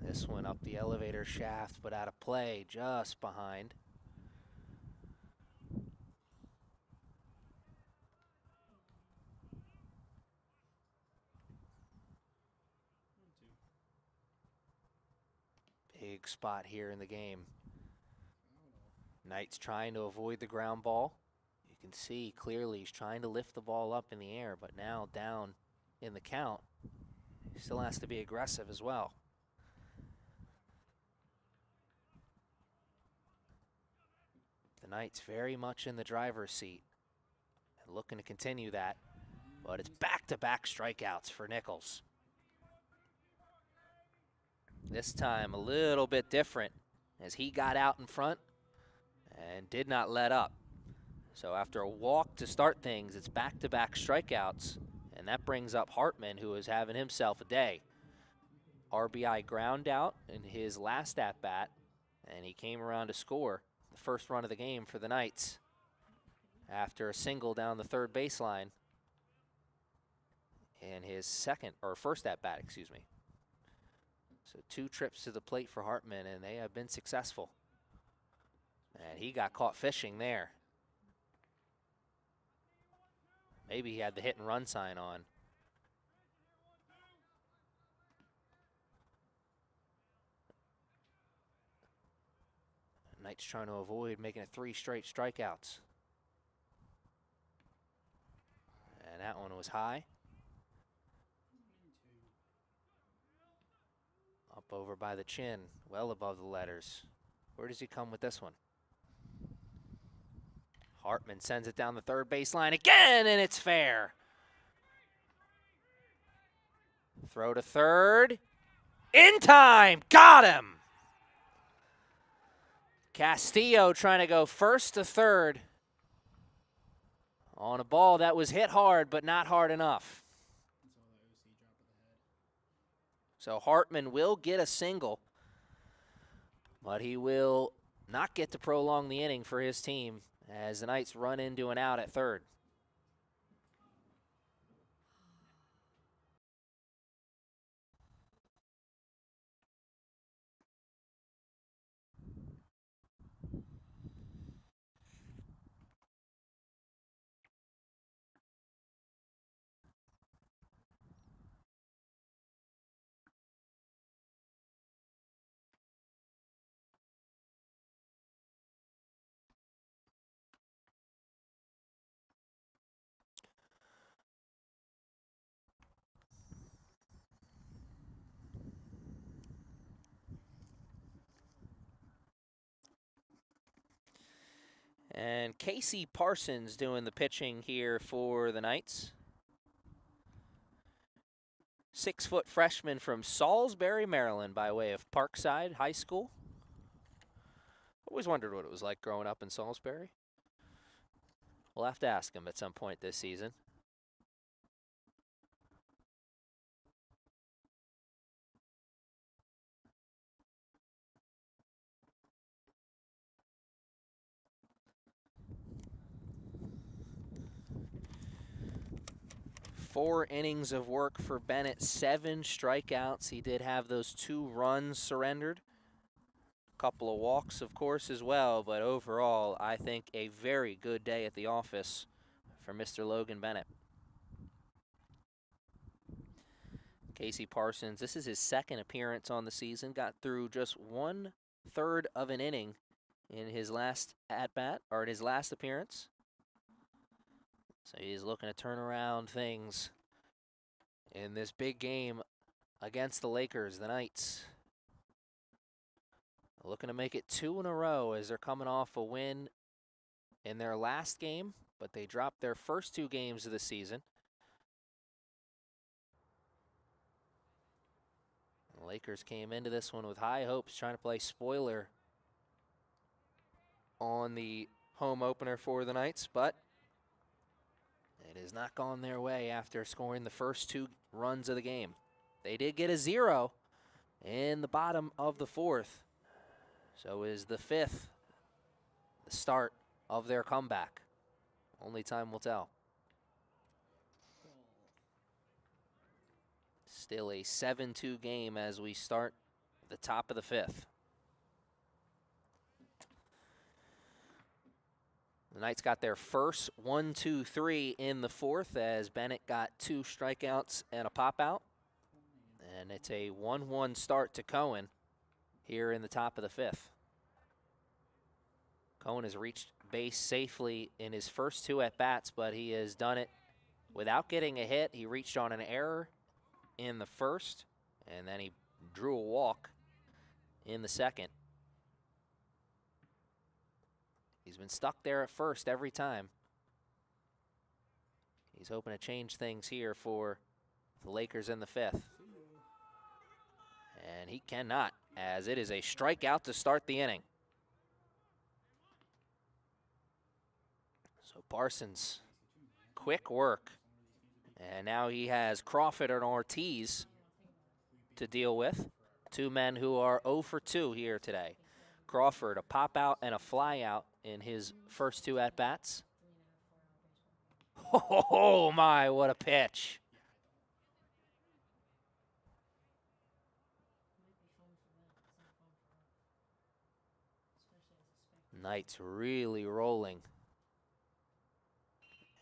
This one up the elevator shaft, but out of play, just behind. Big spot here in the game. Knight's trying to avoid the ground ball. You can see clearly he's trying to lift the ball up in the air, but now down in the count. He still has to be aggressive as well. The Knights very much in the driver's seat and looking to continue that, but it's back-to-back strikeouts for Nichols. This time a little bit different as he got out in front and did not let up. So after a walk to start things, it's back-to-back strikeouts, and that brings up Hartman, who is having himself a day. RBI ground out in his last at-bat, and he came around to score the first run of the game for the Knights after a single down the third baseline in his first at-bat, excuse me. So 2 trips to the plate for Hartman, and they have been successful. And he got caught fishing there. Maybe he had the hit and run sign on. Knights trying to avoid making it 3 straight strikeouts. And that one was high. Up over by the chin, well above the letters. Where does he come with this one? Hartman sends it down the third baseline again, and it's fair. Throw to third. In time! Got him! Castillo trying to go first to third on a ball that was hit hard, but not hard enough. So Hartman will get a single, but he will not get to prolong the inning for his team as the Knights run into an out at third. And Casey Parsons doing the pitching here for the Knights. 6-foot freshman from Salisbury, Maryland, by way of Parkside High School. Always wondered what it was like growing up in Salisbury. We'll have to ask him at some point this season. Four innings of work for Bennett, 7 strikeouts. He did have those 2 runs surrendered. A couple of walks, of course, as well. But overall, I think a very good day at the office for Mr. Logan Bennett. Casey Parsons, this is his 2nd appearance on the season. Got through just 1/3 of an inning in his last at-bat, or in his last appearance. So he's looking to turn around things in this big game against the Lakers, the Knights. Looking to make it 2 in a row as they're coming off a win in their last game, but they dropped their first 2 games of the season. The Lakers came into this one with high hopes, trying to play spoiler on the home opener for the Knights, but it has not gone their way after scoring the first 2 runs of the game. They did get a 0 in the bottom of the 4th. So is the 5th the start of their comeback? Only time will tell. Still a 7-2 game as we start the top of the 5th. The Knights got their first 1-2-3 in the 4th as Bennett got 2 strikeouts and a pop-out. And it's a 1-1 start to Cohen here in the top of the 5th. Cohen has reached base safely in his first 2 at-bats, but he has done it without getting a hit. He reached on an error in the first, and then he drew a walk in the second. He's been stuck there at first every time. He's hoping to change things here for the Lakers in the 5th. And he cannot, as it is a strikeout to start the inning. So Parsons, quick work. And now he has Crawford and Ortiz to deal with. 2 men who are 0 for 2 here today. Crawford, a pop-out and a fly-out in his first 2 at-bats. Oh, my, what a pitch. Knights really rolling.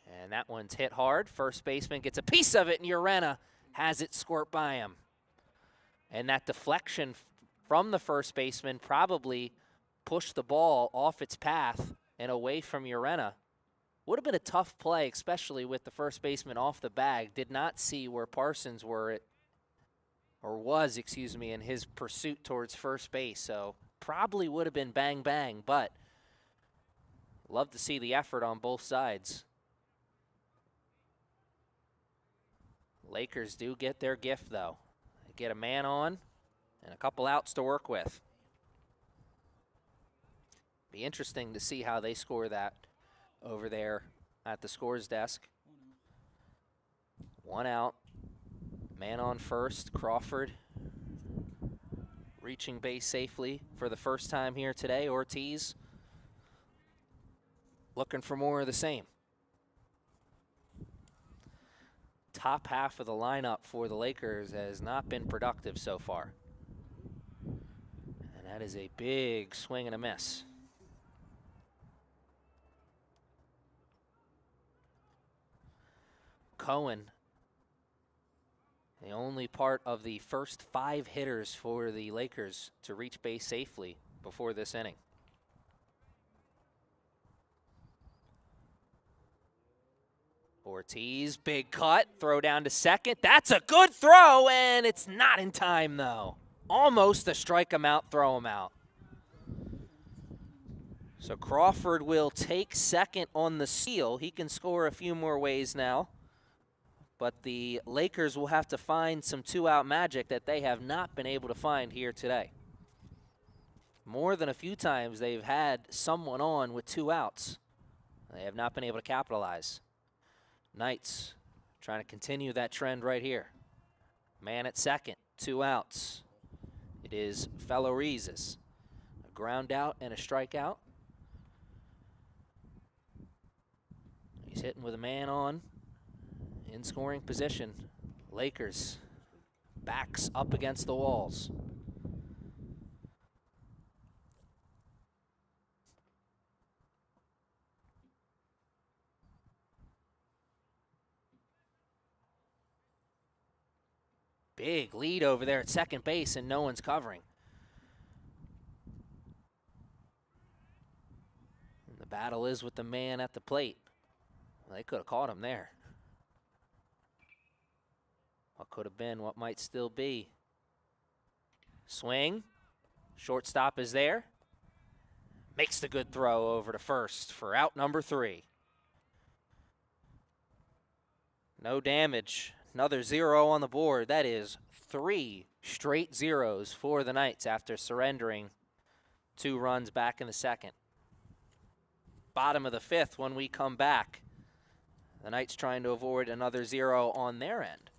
And that one's hit hard. First baseman gets a piece of it, and Urena has it squirt by him. And that deflection from the first baseman probably pushed the ball off its path and away from Urena. Would have been a tough play, especially with the first baseman off the bag. Did not see where Parsons was in his pursuit towards first base. So probably would have been bang bang, but love to see the effort on both sides. Lakers do get their gift, though. They get a man on and a couple outs to work with. Be interesting to see how they score that over there at the scores desk. 1 out. Man on first, Crawford reaching base safely for the first time here today. Ortiz looking for more of the same. Top half of the lineup for the Lakers has not been productive so far. And that is a big swing and a miss. Cohen, the only part of the first 5 hitters for the Lakers to reach base safely before this inning. Ortiz, big cut, throw down to second. That's a good throw, and it's not in time, though. Almost a strike him out, throw him out. So Crawford will take second on the steal. He can score a few more ways now. But the Lakers will have to find some 2-out magic that they have not been able to find here today. More than a few times they've had someone on with 2 outs. They have not been able to capitalize. Knights trying to continue that trend right here. Man at second, 2 outs. It is Fellow-Reeses. A ground out and a strikeout. He's hitting with a man on. In scoring position. Lakers backs up against the walls. Big lead over there at second base, and no one's covering. And the battle is with the man at the plate. Well, they could have caught him there. What could have been, what might still be. Swing. Shortstop is there. Makes the good throw over to first for out number 3. No damage. Another 0 on the board. That is 3 straight zeros for the Knights after surrendering 2 runs back in the second. Bottom of the 5th when we come back. The Knights trying to avoid another 0 on their end.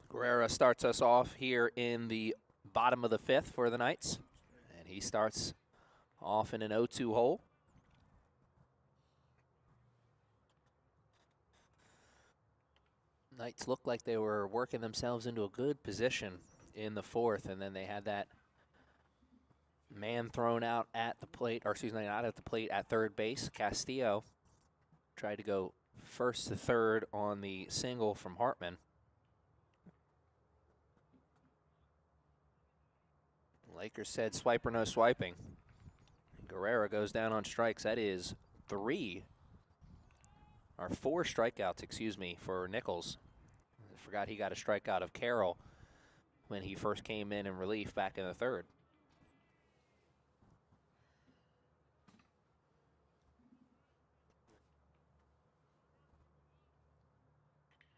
Guerrera starts us off here in the bottom of the 5th for the Knights. And he starts off in an 0-2 hole. Knights looked like they were working themselves into a good position in the 4th, and then they had that Man thrown out at the plate, or excuse me, not at the plate, at third base. Castillo tried to go first to third on the single from Hartman. Lakers said swipe or no swiping. Guerrero goes down on strikes. That is 4 strikeouts, excuse me, for Nichols. I forgot he got a strikeout of Carroll when he first came in relief back in the third.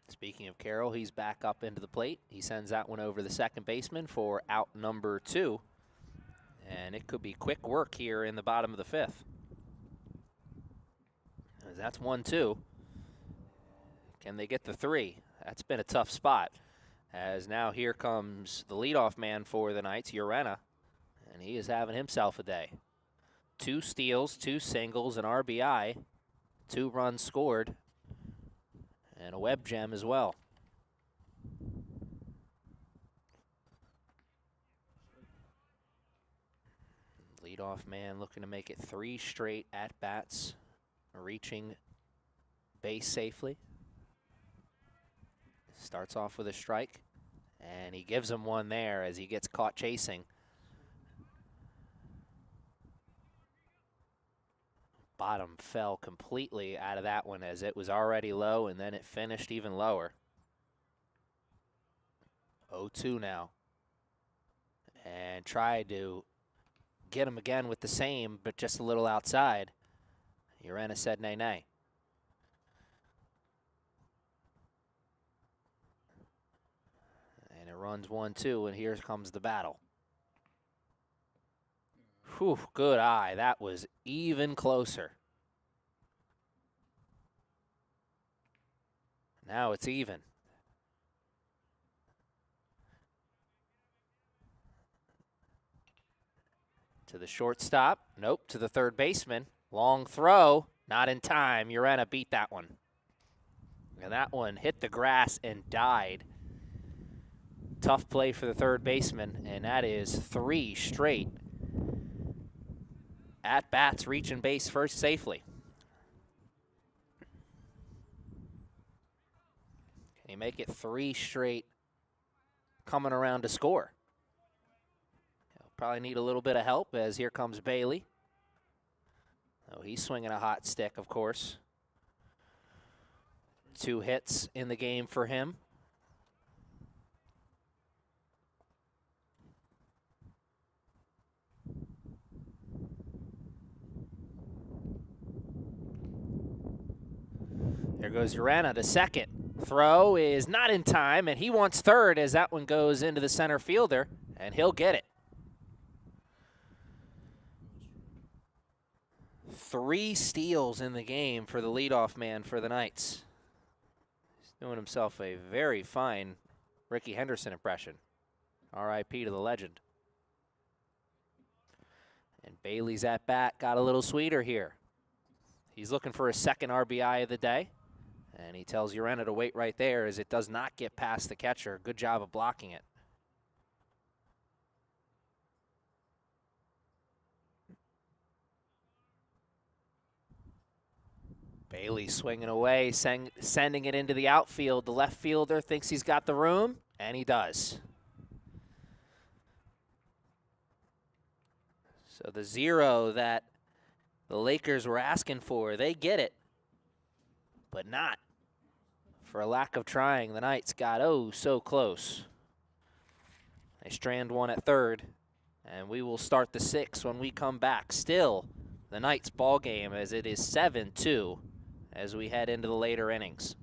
Speaking of Carroll, he's back up into the plate. He sends that one over the second baseman for out number 2. And it could be quick work here in the bottom of the 5th. That's 1-2. Can they get the 3? That's been a tough spot. As now here comes the leadoff man for the Knights, Urena. And he is having himself a day. 2 steals, 2 singles, an RBI, 2 runs scored, and a web gem as well. Leadoff man looking to make it 3 straight at-bats, reaching base safely. Starts off with a strike, and he gives him one there as he gets caught chasing. Bottom fell completely out of that one as it was already low, and then it finished even lower. 0-2 now. And tried to get him again with the same, but just a little outside. Urena said nay. And it runs 1-2, and here comes the battle. Whew, good eye. That was even closer. Now it's even. To the shortstop. Nope, to the third baseman. Long throw. Not in time. Urena beat that one. And that one hit the grass and died. Tough play for the third baseman, and that is 3 straight at-bats reaching base first safely. Can he make it 3 straight coming around to score? He'll probably need a little bit of help as here comes Bailey. Oh, he's swinging a hot stick, of course. 2 hits in the game for him. There goes Urena to second. Throw is not in time, and he wants third as that one goes into the center fielder, and he'll get it. 3 steals in the game for the leadoff man for the Knights. He's doing himself a very fine Ricky Henderson impression. R.I.P. to the legend. And Bailey's at bat got a little sweeter here. He's looking for his second RBI of the day. And he tells Urena to wait right there as it does not get past the catcher. Good job of blocking it. Bailey swinging away, sending it into the outfield. The left fielder thinks he's got the room, and he does. So the 0 that the Lakers were asking for, they get it, but not. For a lack of trying, the Knights got so close. They strand one at third, and we will start the 6th when we come back. Still, the Knights ball game as it is 7-2 as we head into the later innings.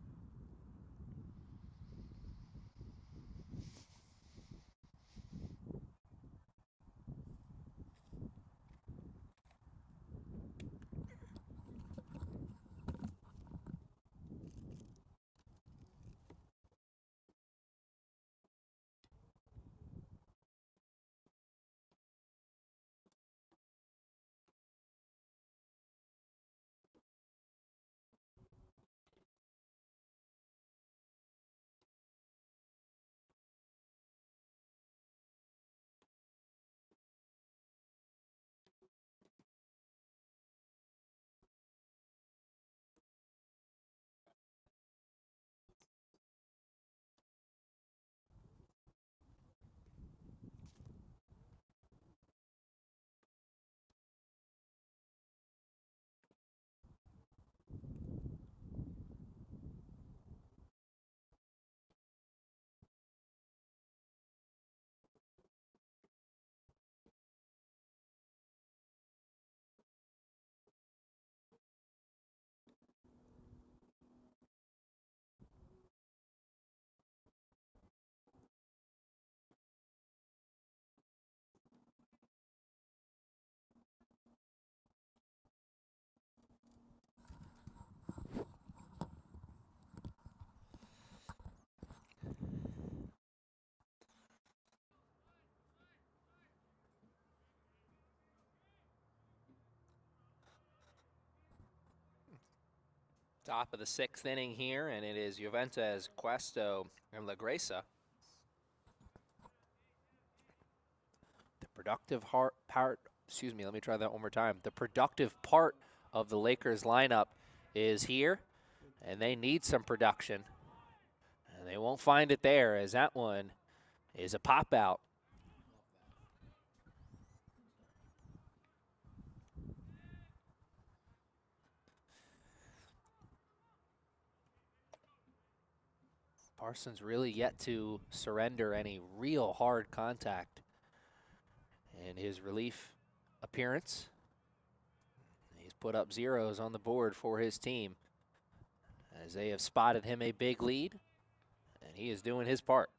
Top of the 6th inning here, and it is Juventus, Questo, and La Gresa. The productive let me try that one more time. The productive part of the Lakers lineup is here, and they need some production. And they won't find it there, as that one is a pop out. Parsons really yet to surrender any real hard contact in his relief appearance. He's put up zeros on the board for his team as they have spotted him a big lead, and he is doing his part.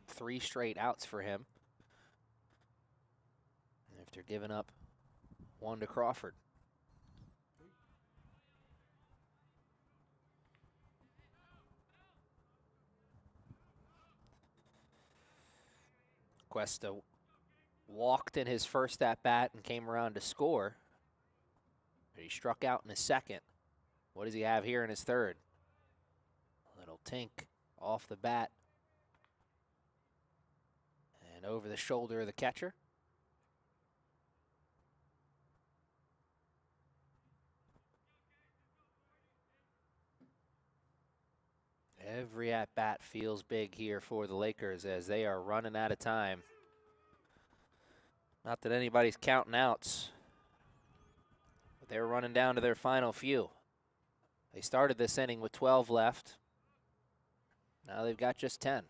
3 straight outs for him after giving up 1 to Crawford. Cuesta walked in his first at-bat and came around to score. But he struck out in his second. What does he have here in his third? A little tink off the bat and over the shoulder of the catcher. Every at-bat feels big here for the Lakers as they are running out of time. Not that anybody's counting outs, but they're running down to their final few. They started this inning with 12 left. Now they've got just 10.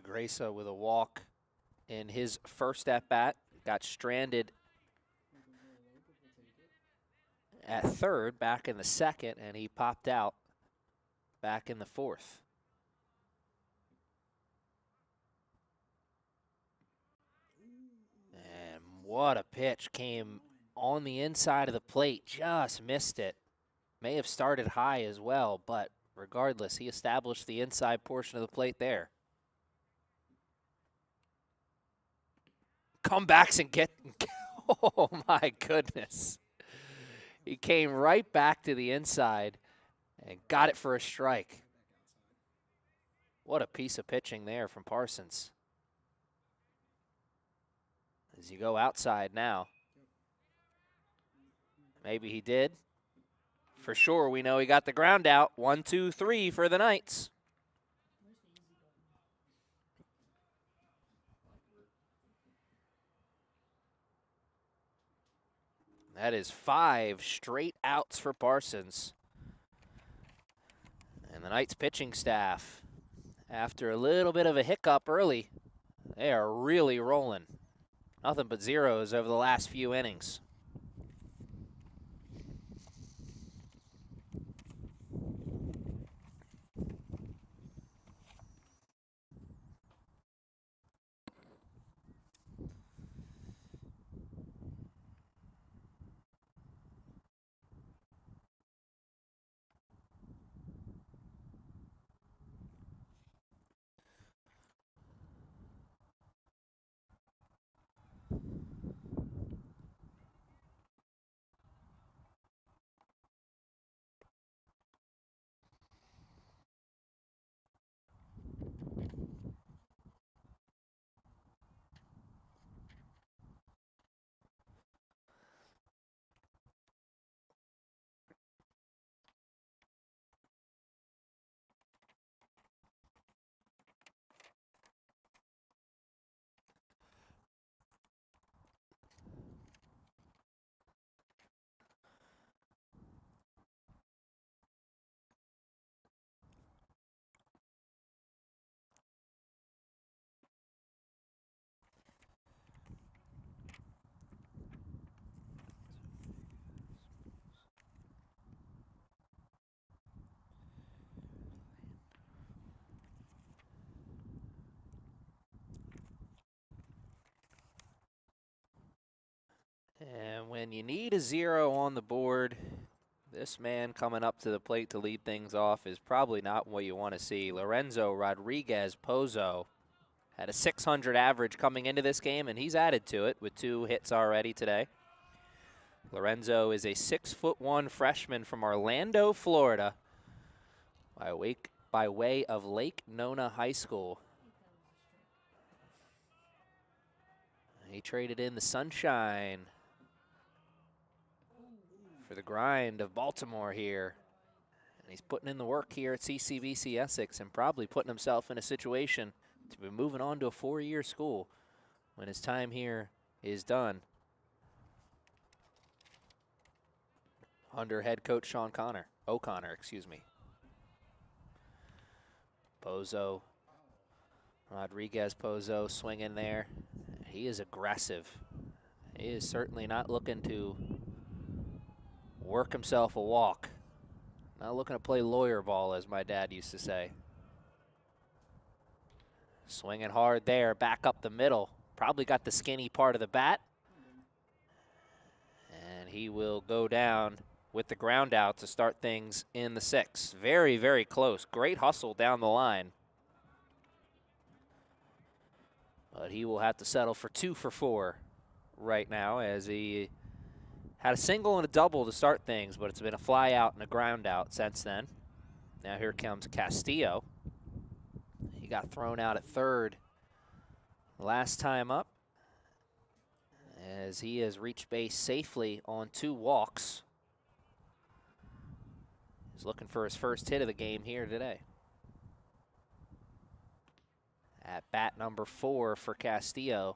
Gresa with a walk in his first at-bat, got stranded at third back in the second, and he popped out back in the fourth. And what a pitch came on the inside of the plate, just missed it. May have started high as well, but regardless, he established the inside portion of the plate there. Comebacks and get, oh my goodness. He came right back to the inside and got it for a strike. What a piece of pitching there from Parsons. As you go outside now. Maybe he did. For sure, we know he got the ground out. 1, 2, 3 for the Knights. That is 5 straight outs for Parsons. And the Knights pitching staff, after a little bit of a hiccup early, they are really rolling. Nothing but zeros over the last few innings. And when you need a zero on the board, This man coming up to the plate to lead things off is probably not what you want to see. Lorenzo Rodriguez Pozo had a 600 average coming into this game, and he's added to it with 2 hits already today. Lorenzo is a 6'1" freshman from Orlando, Florida, by way of Lake Nona High School. He traded in the sunshine for the grind of Baltimore here. And he's putting in the work here at CCBC Essex and probably putting himself in a situation to be moving on to a 4-year school when his time here is done under head coach Sean O'Connor, excuse me. Pozo, Rodriguez Pozo swinging there. He is aggressive. He is certainly not looking to work himself a walk. Not looking to play lawyer ball, as my dad used to say. Swinging hard there, back up the middle. Probably got the skinny part of the bat. And he will go down with the ground out to start things in the 6th. Very, very close. Great hustle down the line. But he will have to settle for 2 for 4 right now, as he had a single and a double to start things, but it's been a fly out and a ground out since then. Now here comes Castillo. He got thrown out at 3rd last time up, as he has reached base safely on 2 walks. He's looking for his first hit of the game here today. At bat number 4 for Castillo,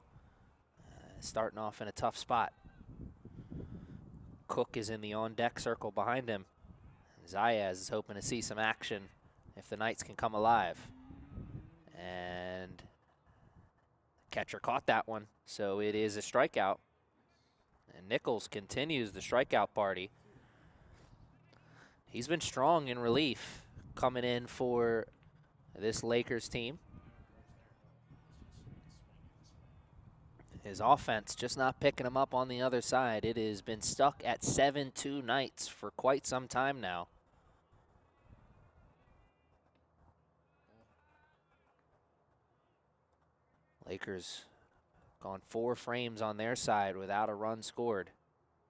starting off in a tough spot. Cook is in the on-deck circle behind him. Zayas is hoping to see some action if the Knights can come alive. And the catcher caught that one, so it is a strikeout. And Nichols continues the strikeout party. He's been strong in relief coming in for this Lakers team. His offense just not picking him up on the other side. It has been stuck at 7-2 Knights for quite some time now. Lakers gone 4 frames on their side without a run scored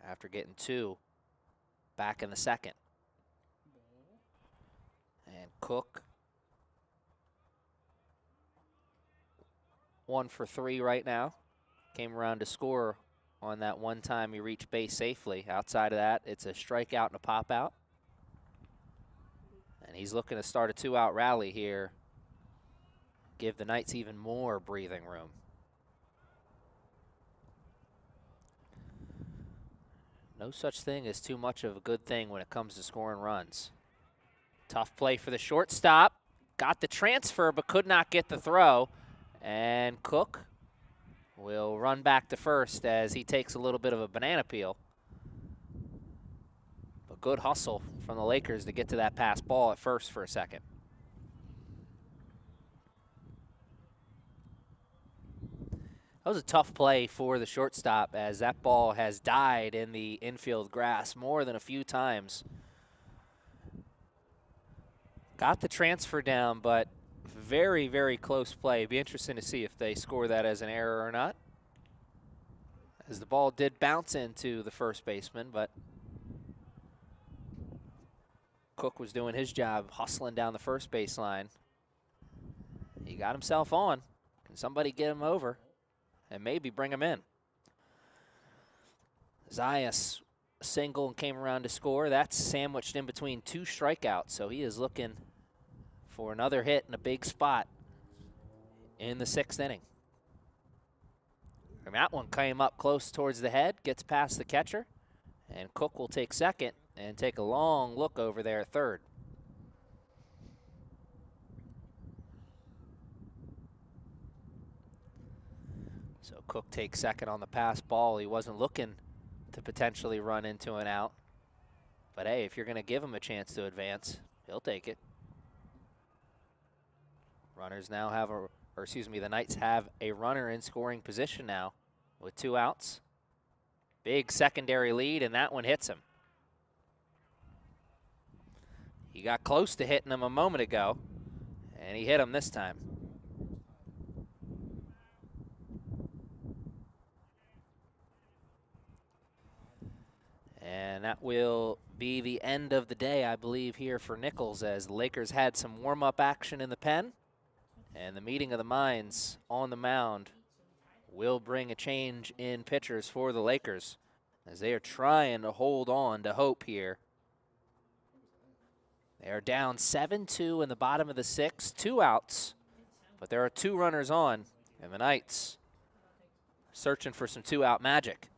after getting 2 back in the 2nd. And Cook 1 for 3 right now. Came around to score on that one time he reached base safely. Outside of that, it's a strikeout and a pop out. And he's looking to start a 2-out rally here. Give the Knights even more breathing room. No such thing as too much of a good thing when it comes to scoring runs. Tough play for the shortstop. Got the transfer but could not get the throw. And Cook will run back to first as he takes a little bit of a banana peel. But good hustle from the Lakers to get to that pass ball at first for a second. That was a tough play for the shortstop, as that ball has died in the infield grass more than a few times. Got the transfer down, but very, very close play. It'd be interesting to see if they score that as an error or not, as the ball did bounce into the first baseman, but Cook was doing his job, hustling down the first baseline. He got himself on. Can somebody get him over and maybe bring him in? Zayas single and came around to score. That's sandwiched in between 2 strikeouts, so he is looking for another hit in a big spot in the 6th inning. And that one came up close towards the head, gets past the catcher, and Cook will take second and take a long look over there at third. So Cook takes second on the pass ball. He wasn't looking to potentially run into an out. But hey, if you're going to give him a chance to advance, he'll take it. Runners now have the Knights have a runner in scoring position now with 2 outs. Big secondary lead, and that one hits him. He got close to hitting him a moment ago, and he hit him this time. And that will be the end of the day, I believe, here for Nichols, as the Lakers had some warm-up action in the pen, and the meeting of the minds on the mound will bring a change in pitchers for the Lakers, as they are trying to hold on to hope here. They are down 7-2 in the bottom of the sixth, 2 outs, but there are 2 runners on, and the Knights searching for some 2-out magic.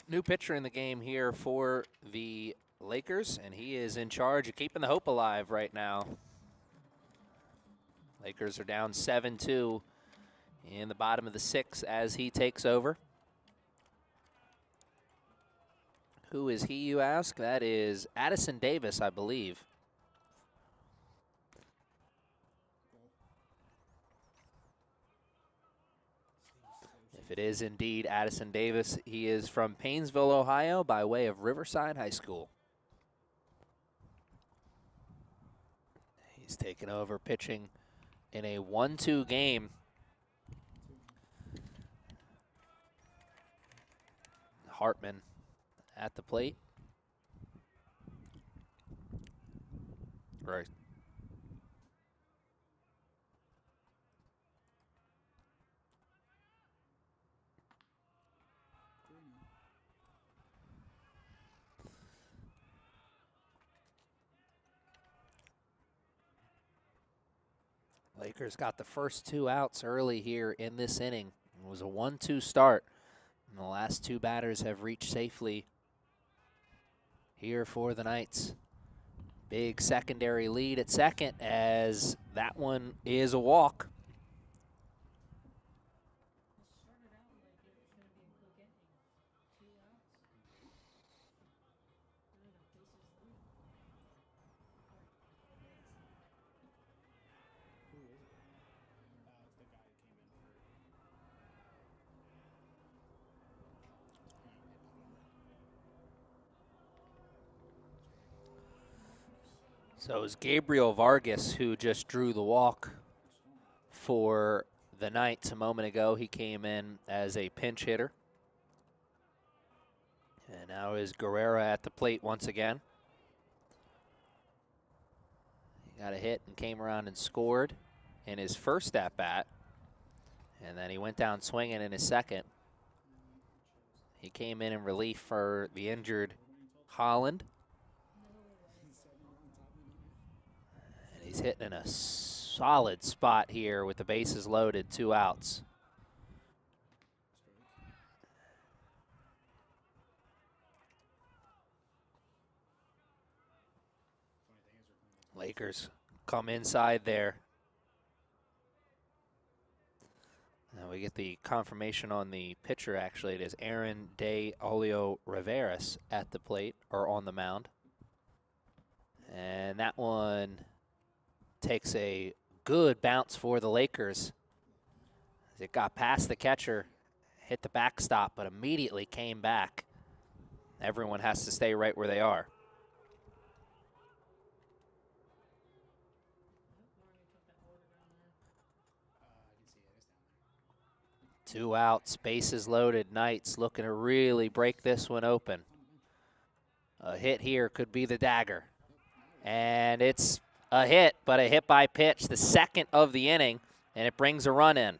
New pitcher in the game here for the Lakers, and he is in charge of keeping the hope alive right now. Lakers are down 7-2 in the bottom of the sixth as he takes over. Who is he, you ask? That is Addison Davis, I believe. If it is indeed Addison Davis, he is from Painesville, Ohio, by way of Riverside High School. He's taken over pitching in a 1-2 game. Hartman at the plate. Right. Lakers got the first 2 outs early here in this inning. It was a 1-2 start, and the last 2 batters have reached safely here for the Knights. Big secondary lead at second, as that one is a walk. So it was Gabriel Vargas who just drew the walk for the Knights a moment ago. He came in as a pinch hitter. And now is Guerrera at the plate once again. He got a hit and came around and scored in his first at-bat. And then he went down swinging in his second. He came in relief for the injured Holland. And he's hitting in a solid spot here with the bases loaded, 2 outs. Lakers come inside there. We get the confirmation on the pitcher, actually. It is Aaron De Olio Riveras at the plate, or on the mound. And that one takes a good bounce for the Lakers. It got past the catcher, hit the backstop, but immediately came back. Everyone has to stay right where they are. Two outs, bases loaded. Knights looking to really break this one open. A hit here could be the dagger. And it's a hit, but a hit by pitch, the second of the inning, and it brings a run in.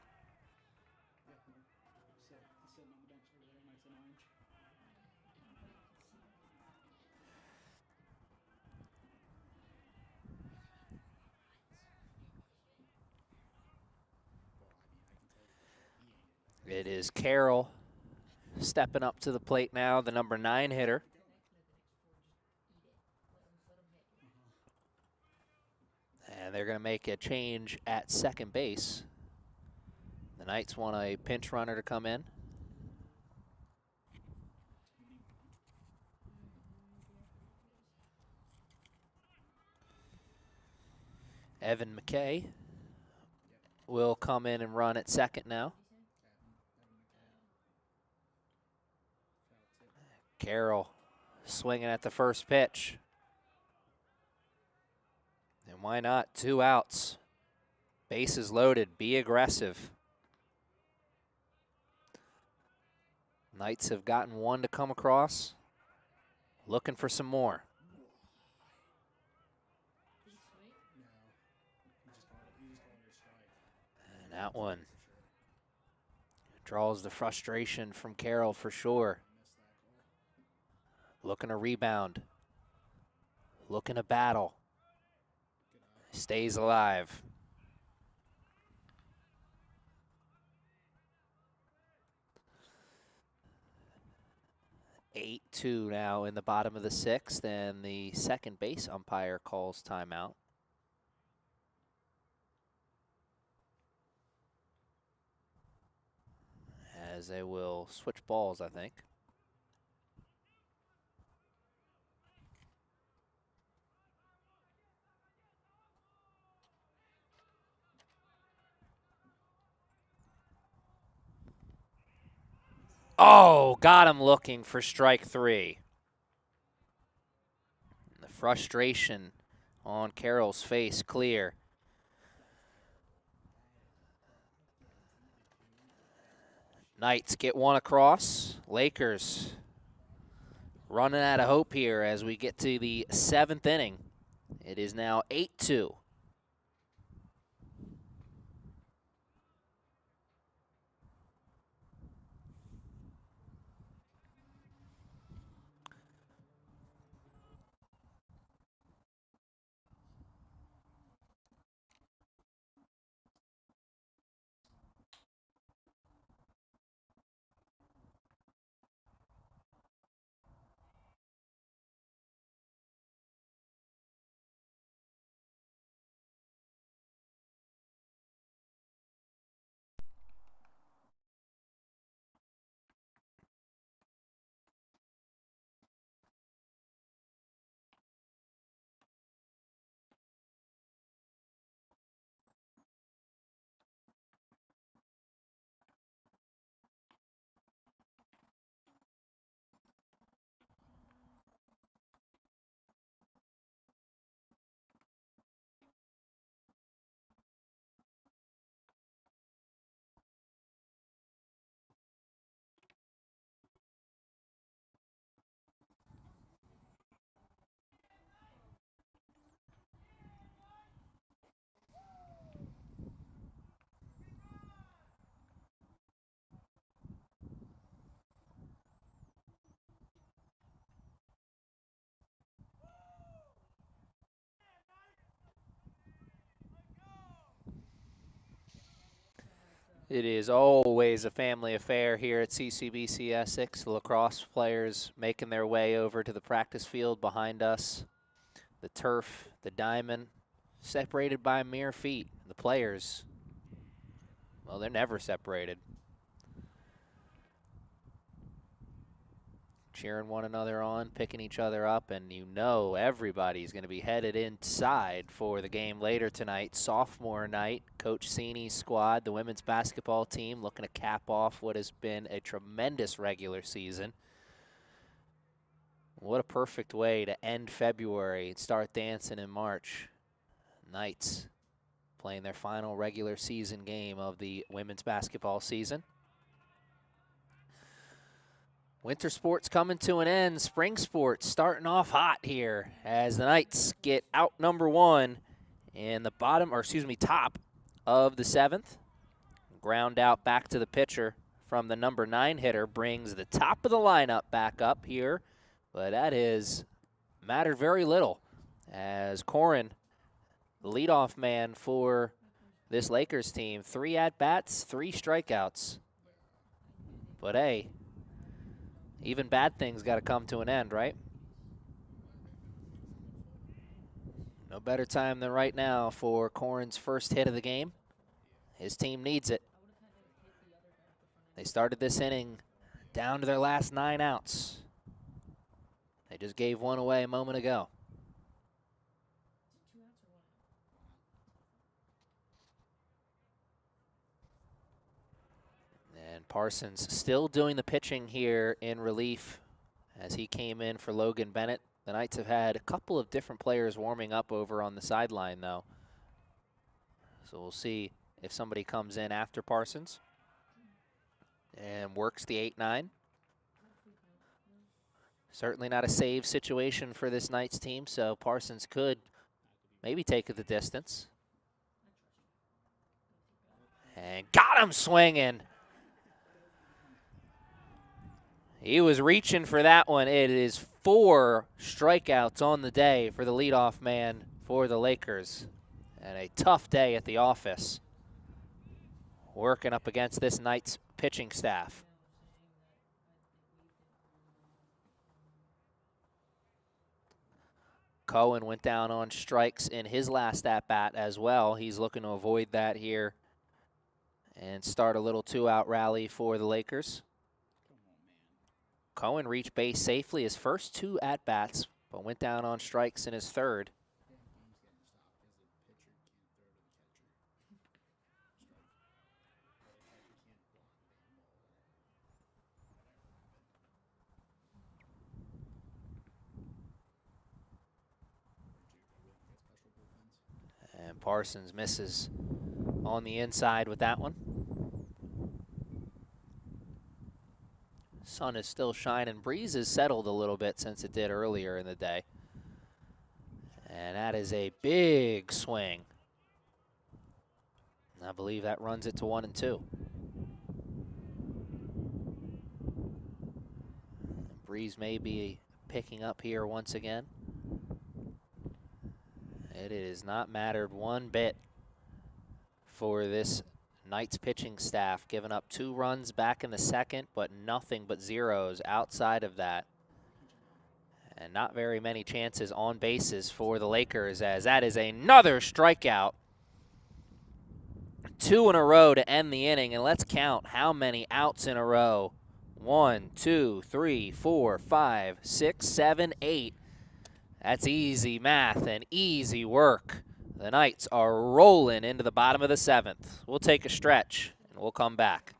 It is Carroll stepping up to the plate now, the number 9 hitter. And they're going to make a change at second base. The Knights want a pinch runner to come in. Evan McKay will come in and run at second now. Carroll swinging at the first pitch. And why not? 2 outs. Bases loaded. Be aggressive. Knights have gotten one to come across. Looking for some more. And that one draws the frustration from Carroll for sure. Looking to rebound. Looking to battle. Stays alive. 8-2 now in the bottom of the 6th, and the second base umpire calls timeout. As they will switch balls, I think. Oh, got him looking for strike 3. The frustration on Carroll's face clear. Knights get one across. Lakers running out of hope here as we get to the 7th inning. It is now 8-2. It is always a family affair here at CCBC Essex. The lacrosse players making their way over to the practice field behind us. The turf, the diamond, separated by mere feet. The players, well, they're never separated. cheering one another on, picking each other up, and you know everybody's going to be headed inside for the game later tonight. Sophomore night, Coach Sini's squad, the women's basketball team, looking to cap off what has been a tremendous regular season. What a perfect way to end February and start dancing in March. Knights playing their final regular season game of the women's basketball season. Winter sports coming to an end. Spring sports starting off hot here as the Knights get out number one in the top of the 7th. Ground out back to the pitcher from the number 9 hitter brings the top of the lineup back up here, but that has mattered very little as Corin, the leadoff man for this Lakers team, 3 at-bats, 3 strikeouts. But hey, even bad things got to come to an end, right? No better time than right now for Corin's first hit of the game. His team needs it. They started this inning down to their last 9 outs. They just gave one away a moment ago. And Parsons still doing the pitching here in relief as he came in for Logan Bennett. The Knights have had a couple of different players warming up over on the sideline, though. So we'll see if somebody comes in after Parsons and works the 8-9. Certainly not a save situation for this Knights team, so Parsons could maybe take it the distance. And got him swinging. He was reaching for that one. It is 4 strikeouts on the day for the leadoff man for the Lakers. And a tough day at the office, working up against this Knights pitching staff. Cohen went down on strikes in his last at-bat as well. He's looking to avoid that here and start a little 2-out rally for the Lakers. Cohen reached base safely his first 2 at-bats, but went down on strikes in his third. And Parsons misses on the inside with that one. Sun is still shining. Breeze has settled a little bit since it did earlier in the day. And that is a big swing. I believe that runs it to 1-2. Breeze may be picking up here once again. It has not mattered one bit for this Knights pitching staff, giving up 2 runs back in the second, but nothing but zeros outside of that. And not very many chances on bases for the Lakers, as that is another strikeout. 2 in a row to end the inning, and let's count how many outs in a row. 1, 2, 3, 4, 5, 6, 7, 8. That's easy math and easy work. The Knights are rolling into the bottom of the 7th. We'll take a stretch, and we'll come back.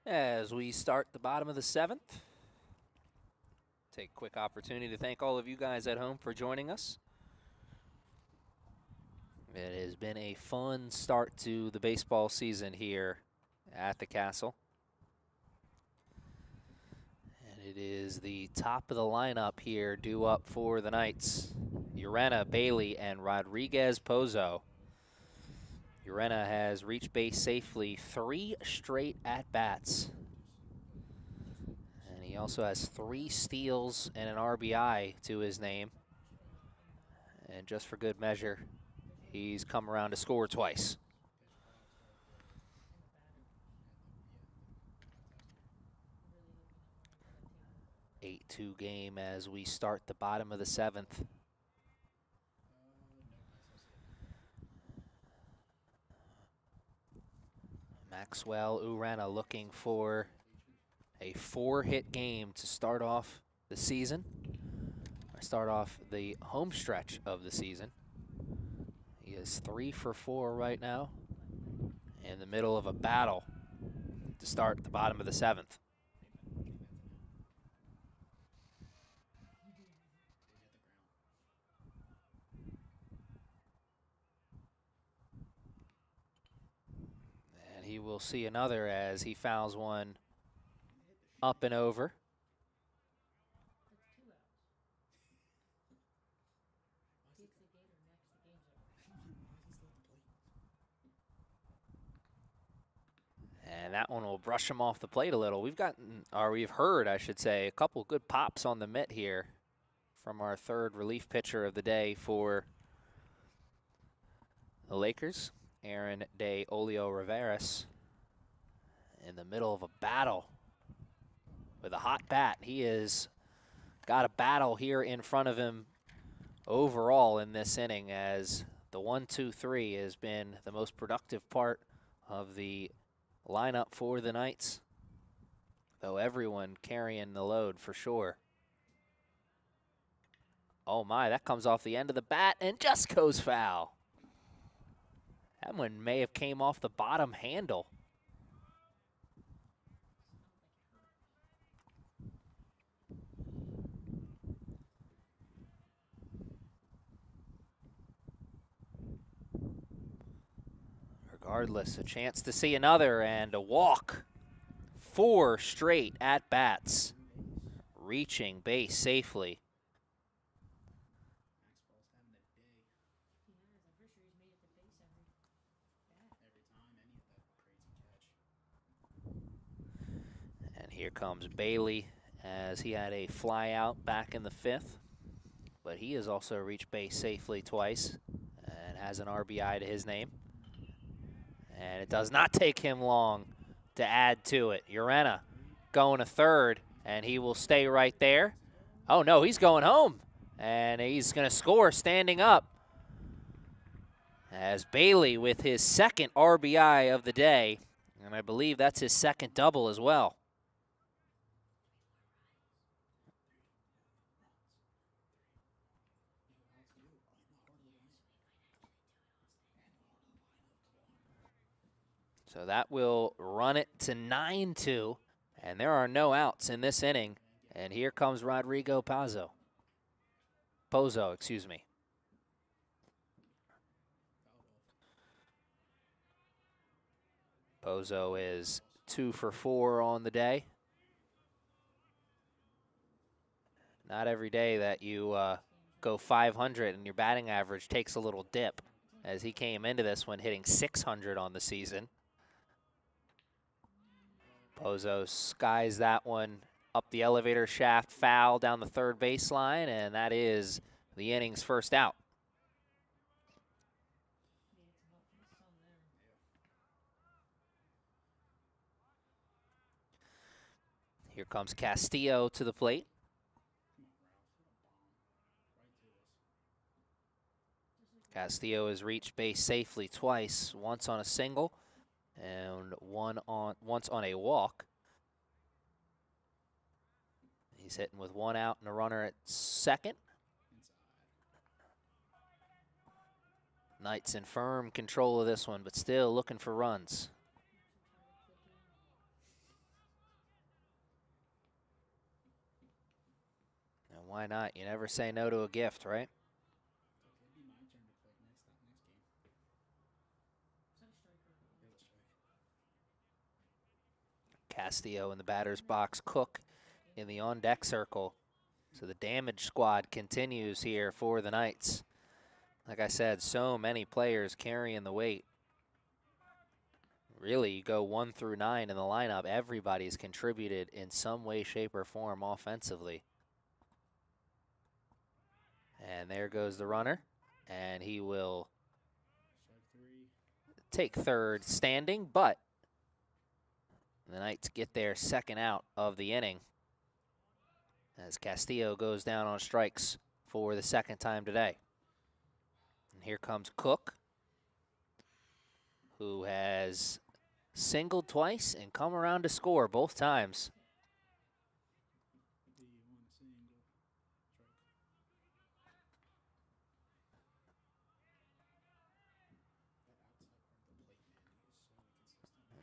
As we start the bottom of the 7th, take a quick opportunity to thank all of you guys at home for joining us. It has been a fun start to the baseball season here at the Castle. And it is the top of the lineup here due up for the Knights. Urena, Bailey, and Rodriguez Pozo. Urena has reached base safely 3 straight at-bats. And he also has 3 steals and an RBI to his name. And just for good measure, he's come around to score twice. An 8-2 game as we start the bottom of the 7th. Maxwell Urena looking for a 4-hit game to start off the season. Or start off the home stretch of the season. He is 3 for 4 right now, in the middle of a battle to start the bottom of the 7th. And he will see another as he fouls one up and over. And that one will brush him off the plate a little. We've gotten, or we've heard, I should say, a couple good pops on the mitt here from our 3rd relief pitcher of the day for the Lakers, Aaron De Olio Riveras, in the middle of a battle with a hot bat. He has got a battle here in front of him overall in this inning, as the 1-2-3 has been the most productive part of the lineup for the Knights, though everyone carrying the load for sure. Oh my, that comes off the end of the bat and just goes foul. That one may have came off the bottom handle. Regardless, a chance to see another and a walk. 4 straight at-bats, reaching base safely. And here comes Bailey, as he had a fly out back in the 5th, but he has also reached base safely twice and has an RBI to his name. And it does not take him long to add to it. Urena going to 3rd, and he will stay right there. Oh no, he's going home, and he's going to score standing up, as Bailey with his 2nd RBI of the day, and I believe that's his 2nd double as well. So that will run it to 9-2, and there are no outs in this inning. And here comes Rodrigo Pozo. Pozo, excuse me. Pozo is 2 for 4 on the day. Not every day that you go 500 and your batting average takes a little dip, as he came into this one hitting 600 on the season. Pozo skies that one up the elevator shaft, foul down the 3rd baseline, and that is the inning's first out. Here comes Castillo to the plate. Castillo has reached base safely twice, once on a single and once on a walk. He's hitting with 1 out and a runner at 2nd. Knights in firm control of this one, but still looking for runs. Why not? You never say no to a gift, right? Castillo in the batter's box, Cook in the on-deck circle. So the damage squad continues here for the Knights. Like I said, so many players carrying the weight. Really, you go 1 through 9 in the lineup, everybody's contributed in some way, shape, or form offensively. And there goes the runner, and he will take third standing, but the Knights get their second out of the inning as Castillo goes down on strikes for the second time today. And here comes Cook, who has singled twice and come around to score both times.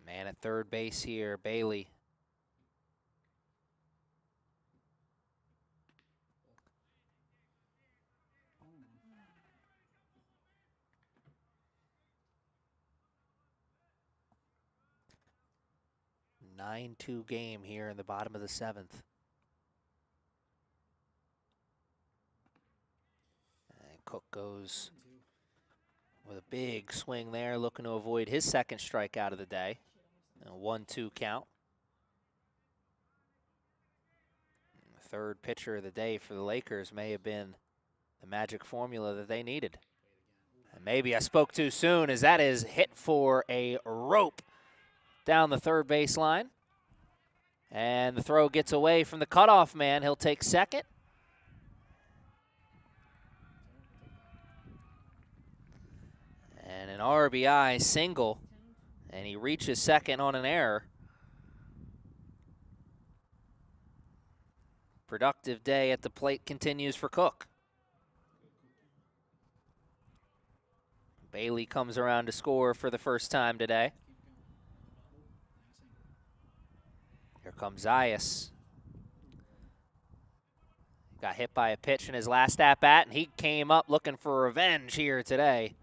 Man at third base here, Bailey. A 9-2 game here in the bottom of the 7th. And Cook goes with a big swing there, looking to avoid his second strikeout of the day. A 1-2 count. The third pitcher of the day for the Lakers may have been the magic formula that they needed. And maybe I spoke too soon, as that is hit for a rope down the third base line. And the throw gets away from the cutoff man. He'll take second. And an RBI single. And he reaches second on an error. Productive day at the plate continues for Cook. Bailey comes around to score for the first time today. Here comes Zayas. Got hit by a pitch in his last at-bat, and he came up looking for revenge here today.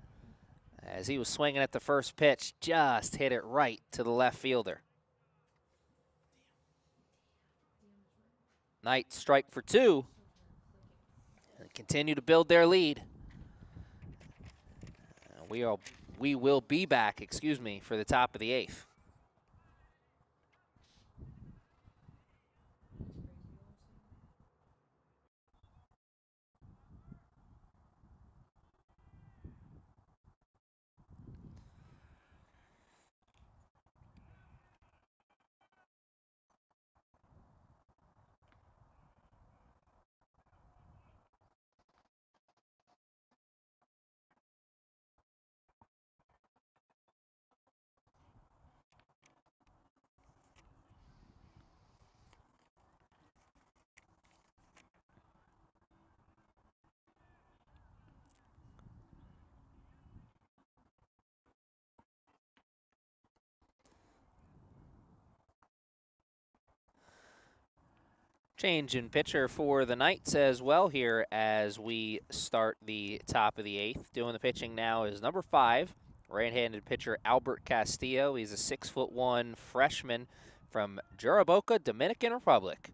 As he was swinging at the first pitch, just hit it right to the left fielder. Knights strike for 2. And continue to build their lead. We will be back, for the top of the 8th. Change in pitcher for the Knights as well here as we start the top of the 8th. Doing the pitching now is number 5, right-handed pitcher Albert Castillo. He's a 6'1" freshman from Jaraboca, Dominican Republic,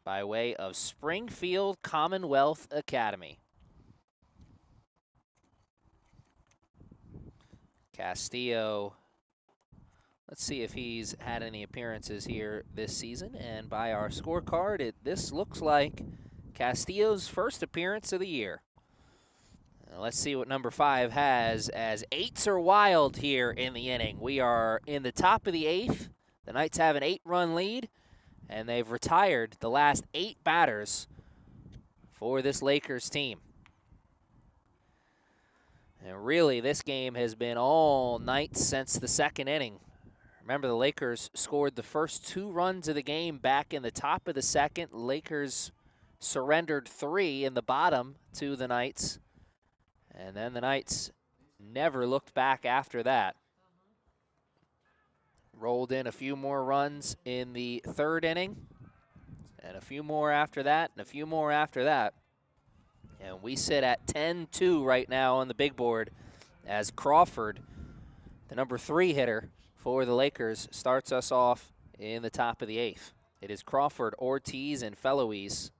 by way of Springfield Commonwealth Academy. Castillo, let's see if he's had any appearances here this season. And by our scorecard, this looks like Castillo's first appearance of the year. Now let's see what number 5 has, as 8s are wild here in the inning. We are in the top of the 8th. The Knights have an 8-run lead, and they've retired the last 8 batters for this Lakers team. And really, this game has been all Knights since the second inning. Remember, the Lakers scored the first 2 runs of the game back in the top of the second. Lakers surrendered 3 in the bottom to the Knights. And then the Knights never looked back after that. Rolled in a few more runs in the third inning And a few more after that, and a few more after that. And we sit at 10-2 right now on the big board as Crawford, the number 3 hitter for the Lakers, starts us off in the top of the 8th. It is Crawford, Ortiz, and Feloise.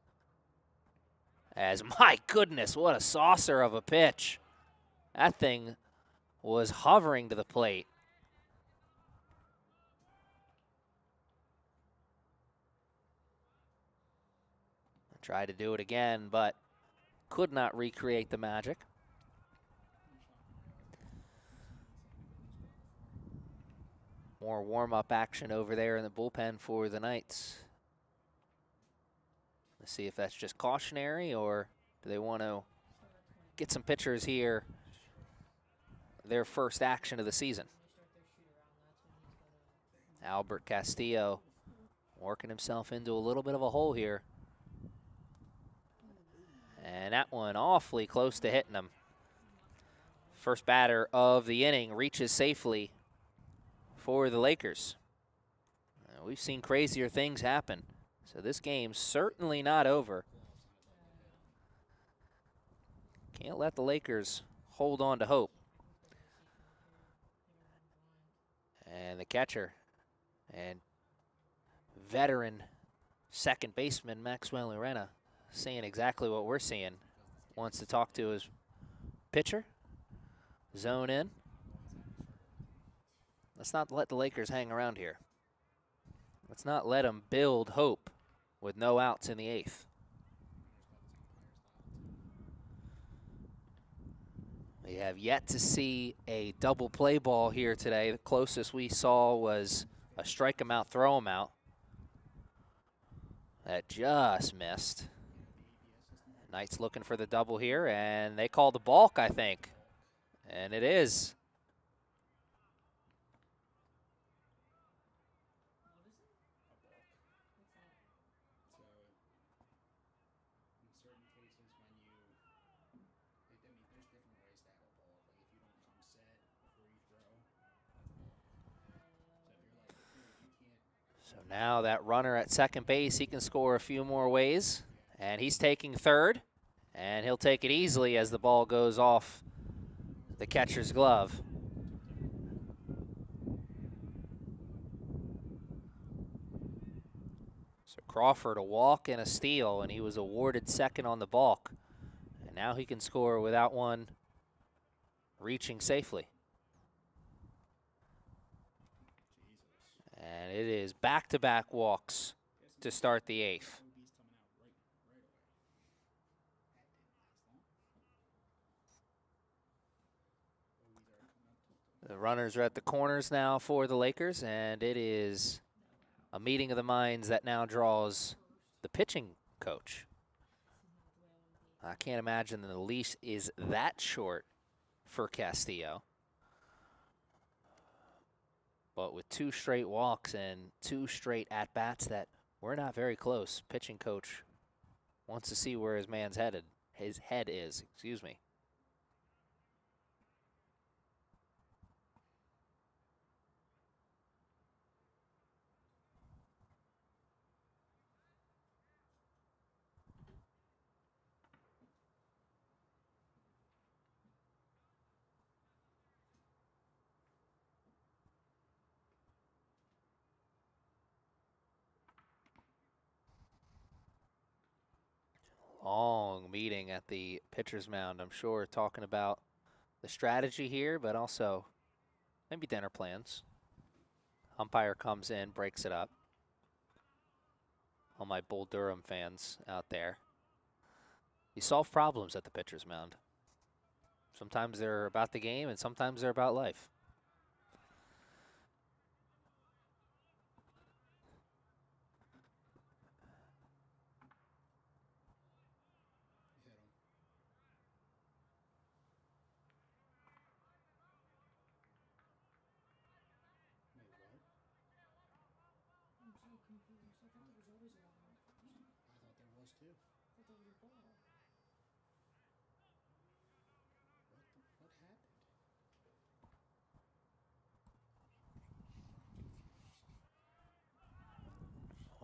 As, my goodness, what a saucer of a pitch. That thing was hovering to the plate. Tried to do it again, but could not recreate the magic. More warm-up action over there in the bullpen for the Knights. Let's see if that's just cautionary or do they want to get some pitchers here, their first action of the season. Albert Castillo working himself into a little bit of a hole here. And that one awfully close to hitting him. First batter of the inning reaches safely for the Lakers. We've seen crazier things happen, so this game's certainly not over. Can't let the Lakers hold on to hope. And the catcher and veteran second baseman Maxwell Urena seeing exactly what we're seeing. Wants to talk to his pitcher. Zone in. Let's not let the Lakers hang around here. Let's not let them build hope with no outs in the 8th. We have yet to see a double play ball here today. The closest we saw was a strike him out, throw him out. That just missed. Knights looking for the double here, and they call the balk, I think. And it is. So now that runner at second base, he can score a few more ways. And he's taking third, and he'll take it easily as the ball goes off the catcher's glove. So Crawford a walk and a steal, and he was awarded second on the balk. And now he can score without one reaching safely. And it is back-to-back walks to start the 8th. The runners are at the corners now for the Lakers, and it is a meeting of the minds that now draws the pitching coach. I can't imagine that the leash is that short for Castillo. But with 2 straight walks and 2 straight at-bats that we're not very close, pitching coach wants to see where his man's headed. His head is, excuse me. Long meeting at the pitcher's mound, I'm sure, talking about the strategy here, but also maybe dinner plans. Umpire comes in, breaks it up. All my Bull Durham fans out there. You solve problems at the pitcher's mound. Sometimes they're about the game, and sometimes they're about life.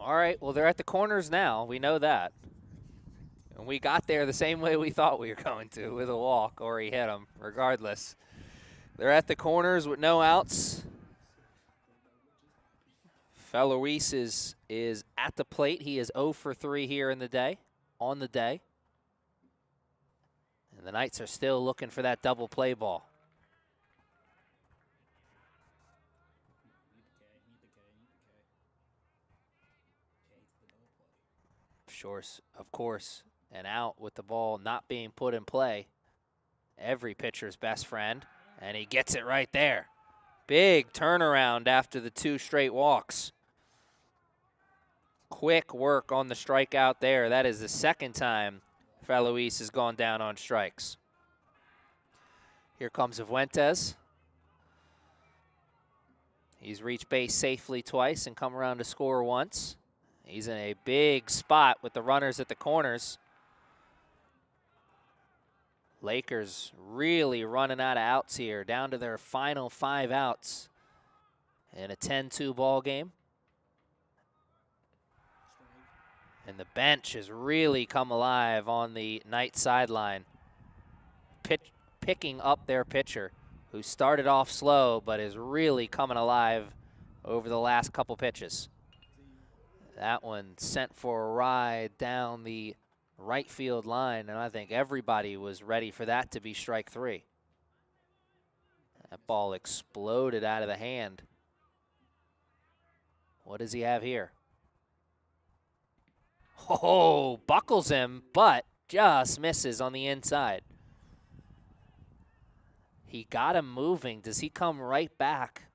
All right, well, they're at the corners now. We know that. And we got there the same way we thought we were going to, with a walk, or he hit them, regardless. They're at the corners with no outs. Fellowies is at the plate. He is 0 for 3 here in the day, on the day. And the Knights are still looking for that double play ball. Sure, of course, an out with the ball not being put in play. Every pitcher's best friend, and he gets it right there. Big turnaround after the 2 straight walks. Quick work on the strikeout there. That is the second time Fellowies has gone down on strikes. Here comes Fuentes. He's reached base safely twice and come around to score once. He's in a big spot with the runners at the corners. Lakers really running out of outs here, down to their final 5 outs in a 10-2 ball game. And the bench has really come alive on the Knight sideline, picking up their pitcher, who started off slow but is really coming alive over the last couple pitches. That one sent for a ride down the right field line, and I think everybody was ready for that to be strike 3. That ball exploded out of the hand. What does he have here? Oh, buckles him, but just misses on the inside. He got him moving. Does he come right back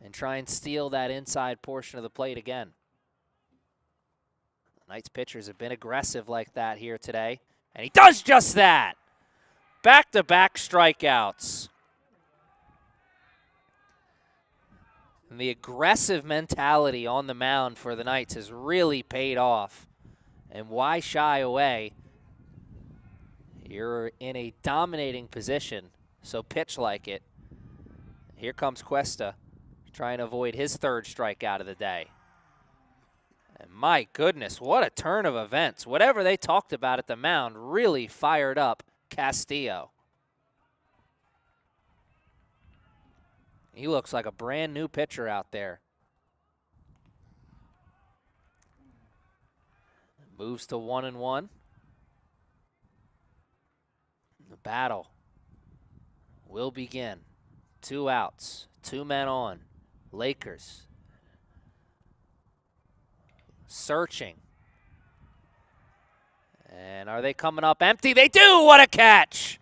and try and steal that inside portion of the plate again? The Knights pitchers have been aggressive like that here today, and he does just that. Back-to-back strikeouts. And the aggressive mentality on the mound for the Knights has really paid off. And why shy away? You're in a dominating position, so pitch like it. Here comes Cuesta, trying to avoid his 3rd strikeout of the day. And my goodness, what a turn of events. Whatever they talked about at the mound really fired up Castillo. He looks like a brand new pitcher out there. Moves to 1-1. The battle will begin. 2 outs, 2 men on. Lakers searching. And are they coming up empty? They do! What a catch!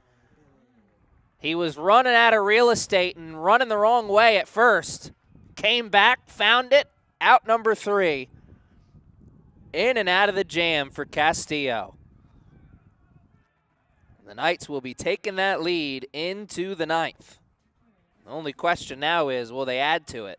He was running out of real estate and running the wrong way at first. Came back, found it, out number 3. In and out of the jam for Castillo. The Knights will be taking that lead into the 9th. The only question now is, will they add to it?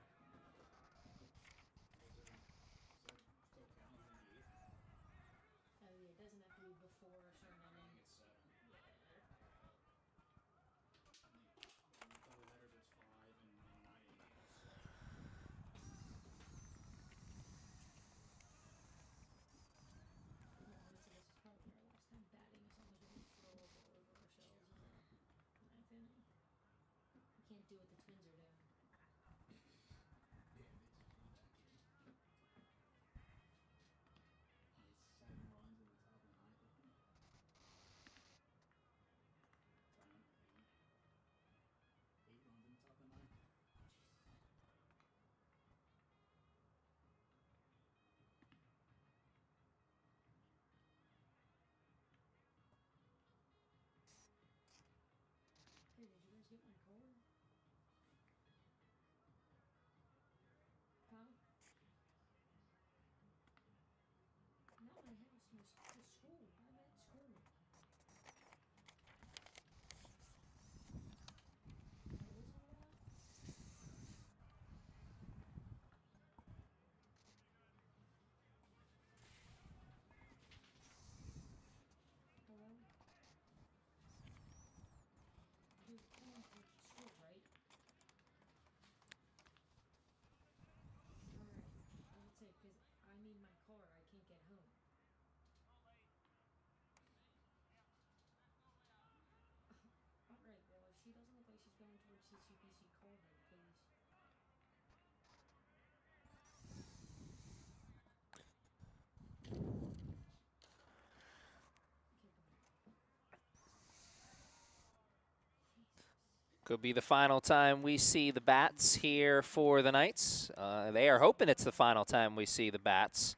Could be the final time we see the bats here for the Knights. They are hoping it's the final time we see the bats,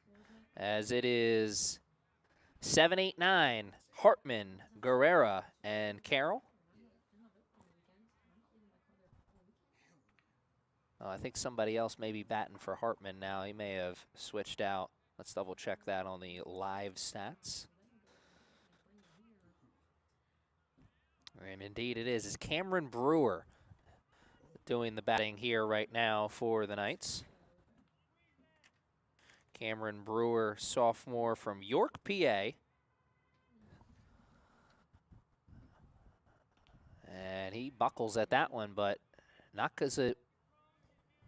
as it is 7, 8, 9, Hartman, Guerrera, and Carroll. Oh, I think somebody else may be batting for Hartman now. He may have switched out. Let's double check that on the live stats. And indeed it is. It's Cameron Brewer doing the batting here right now for the Knights. Cameron Brewer, sophomore from York, PA. And he buckles at that one, but not because it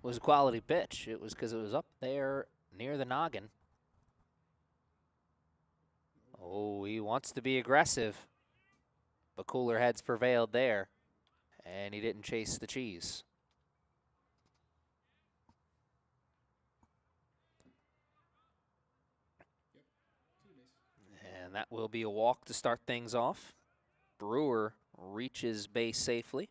was a quality pitch. It was because it was up there near the noggin. Oh, he wants to be aggressive, but cooler heads prevailed there, and he didn't chase the cheese. And that will be a walk to start things off. Brewer reaches base safely.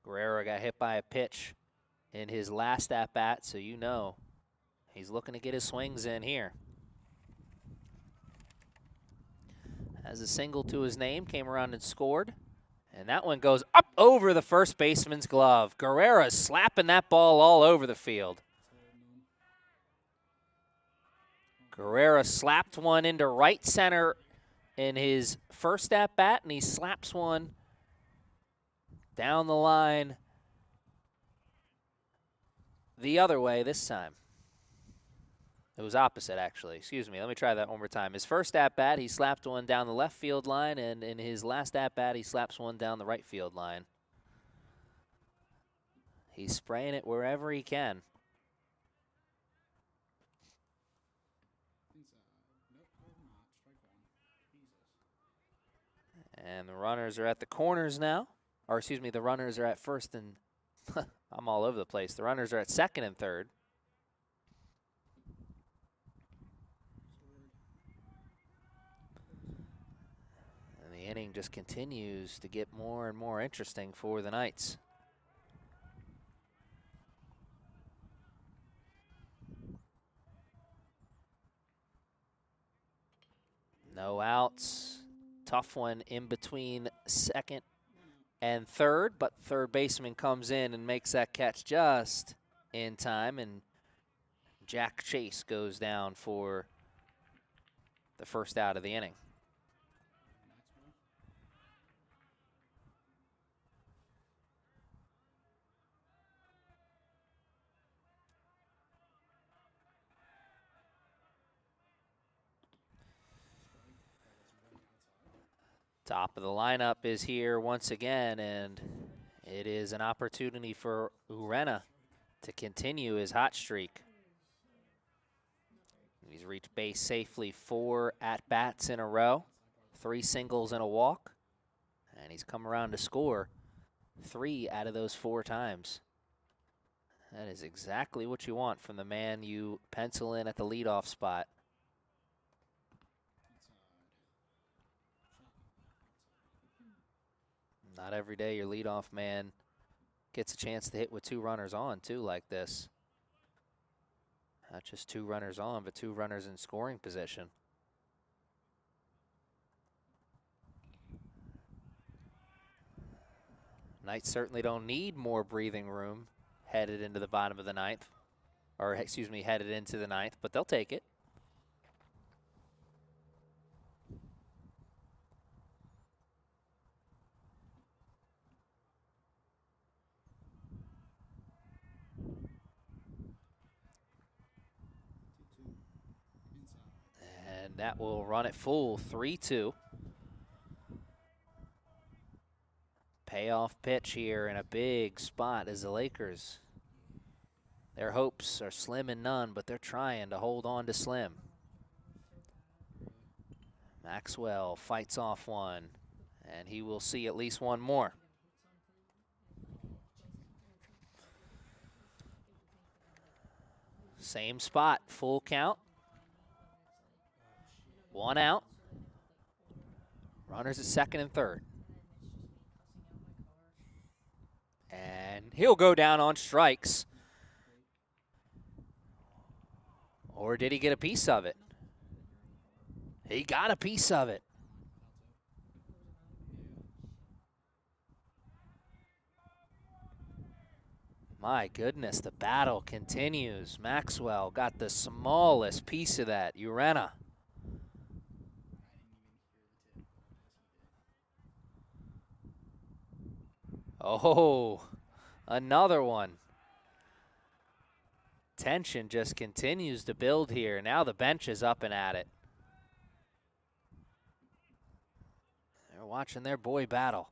Guerrero got hit by a pitch in his last at-bat, so you know he's looking to get his swings in here. Has a single to his name, came around and scored. And that one goes up over the first baseman's glove. Guerrera's slapping that ball all over the field. Guerrera slapped one into right center in his first at-bat, and he slaps one down the line the other way this time. It was opposite, actually. Excuse me. Let me try that one more time. His first at-bat, he slapped one down the left field line, and in his last at-bat, he slaps one down the right field line. He's spraying it wherever he can. And the runners are at the corners now. Or, excuse me, the runners are at first and I'm all over the place. The runners are at second and third. And the inning just continues to get more and more interesting for the Knights. No outs. Tough one in between second and third, but third baseman comes in and makes that catch just in time, and Jack Chase goes down for the first out of the inning. Top of the lineup is here once again, and it is an opportunity for Urena to continue his hot streak. He's reached base safely 4 at-bats in a row, 3 singles and a walk, and he's come around to score 3 out of those 4 times. That is exactly what you want from the man you pencil in at the leadoff spot. Not every day your leadoff man gets a chance to hit with 2 runners on, too, like this. Not just 2 runners on, but 2 runners in scoring position. Knights certainly don't need more breathing room headed into the bottom of the ninth. Or, excuse me, headed into the ninth, but they'll take it. And that will run it full, 3-2. Payoff pitch here in a big spot as the Lakers. Their hopes are slim and none, but they're trying to hold on to slim. Maxwell fights off one, and he will see at least one more. Same spot, full count. One out. Runners at second and third. And he'll go down on strikes. Or did he get a piece of it? He got a piece of it. My goodness, the battle continues. Maxwell got the smallest piece of that. Urena. Oh, another one. Tension just continues to build here. Now the bench is up and at it. They're watching their boy battle.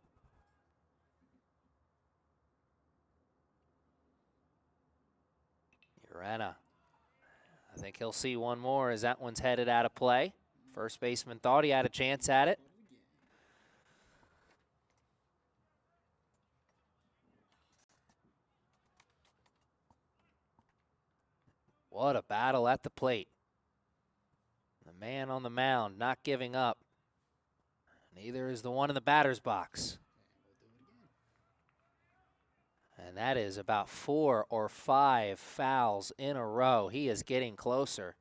Urena. I think he'll see one more as that one's headed out of play. First baseman thought he had a chance at it. What a battle at the plate. The man on the mound not giving up. Neither is the one in the batter's box. And that is about 4 or 5 fouls in a row. He is getting closer.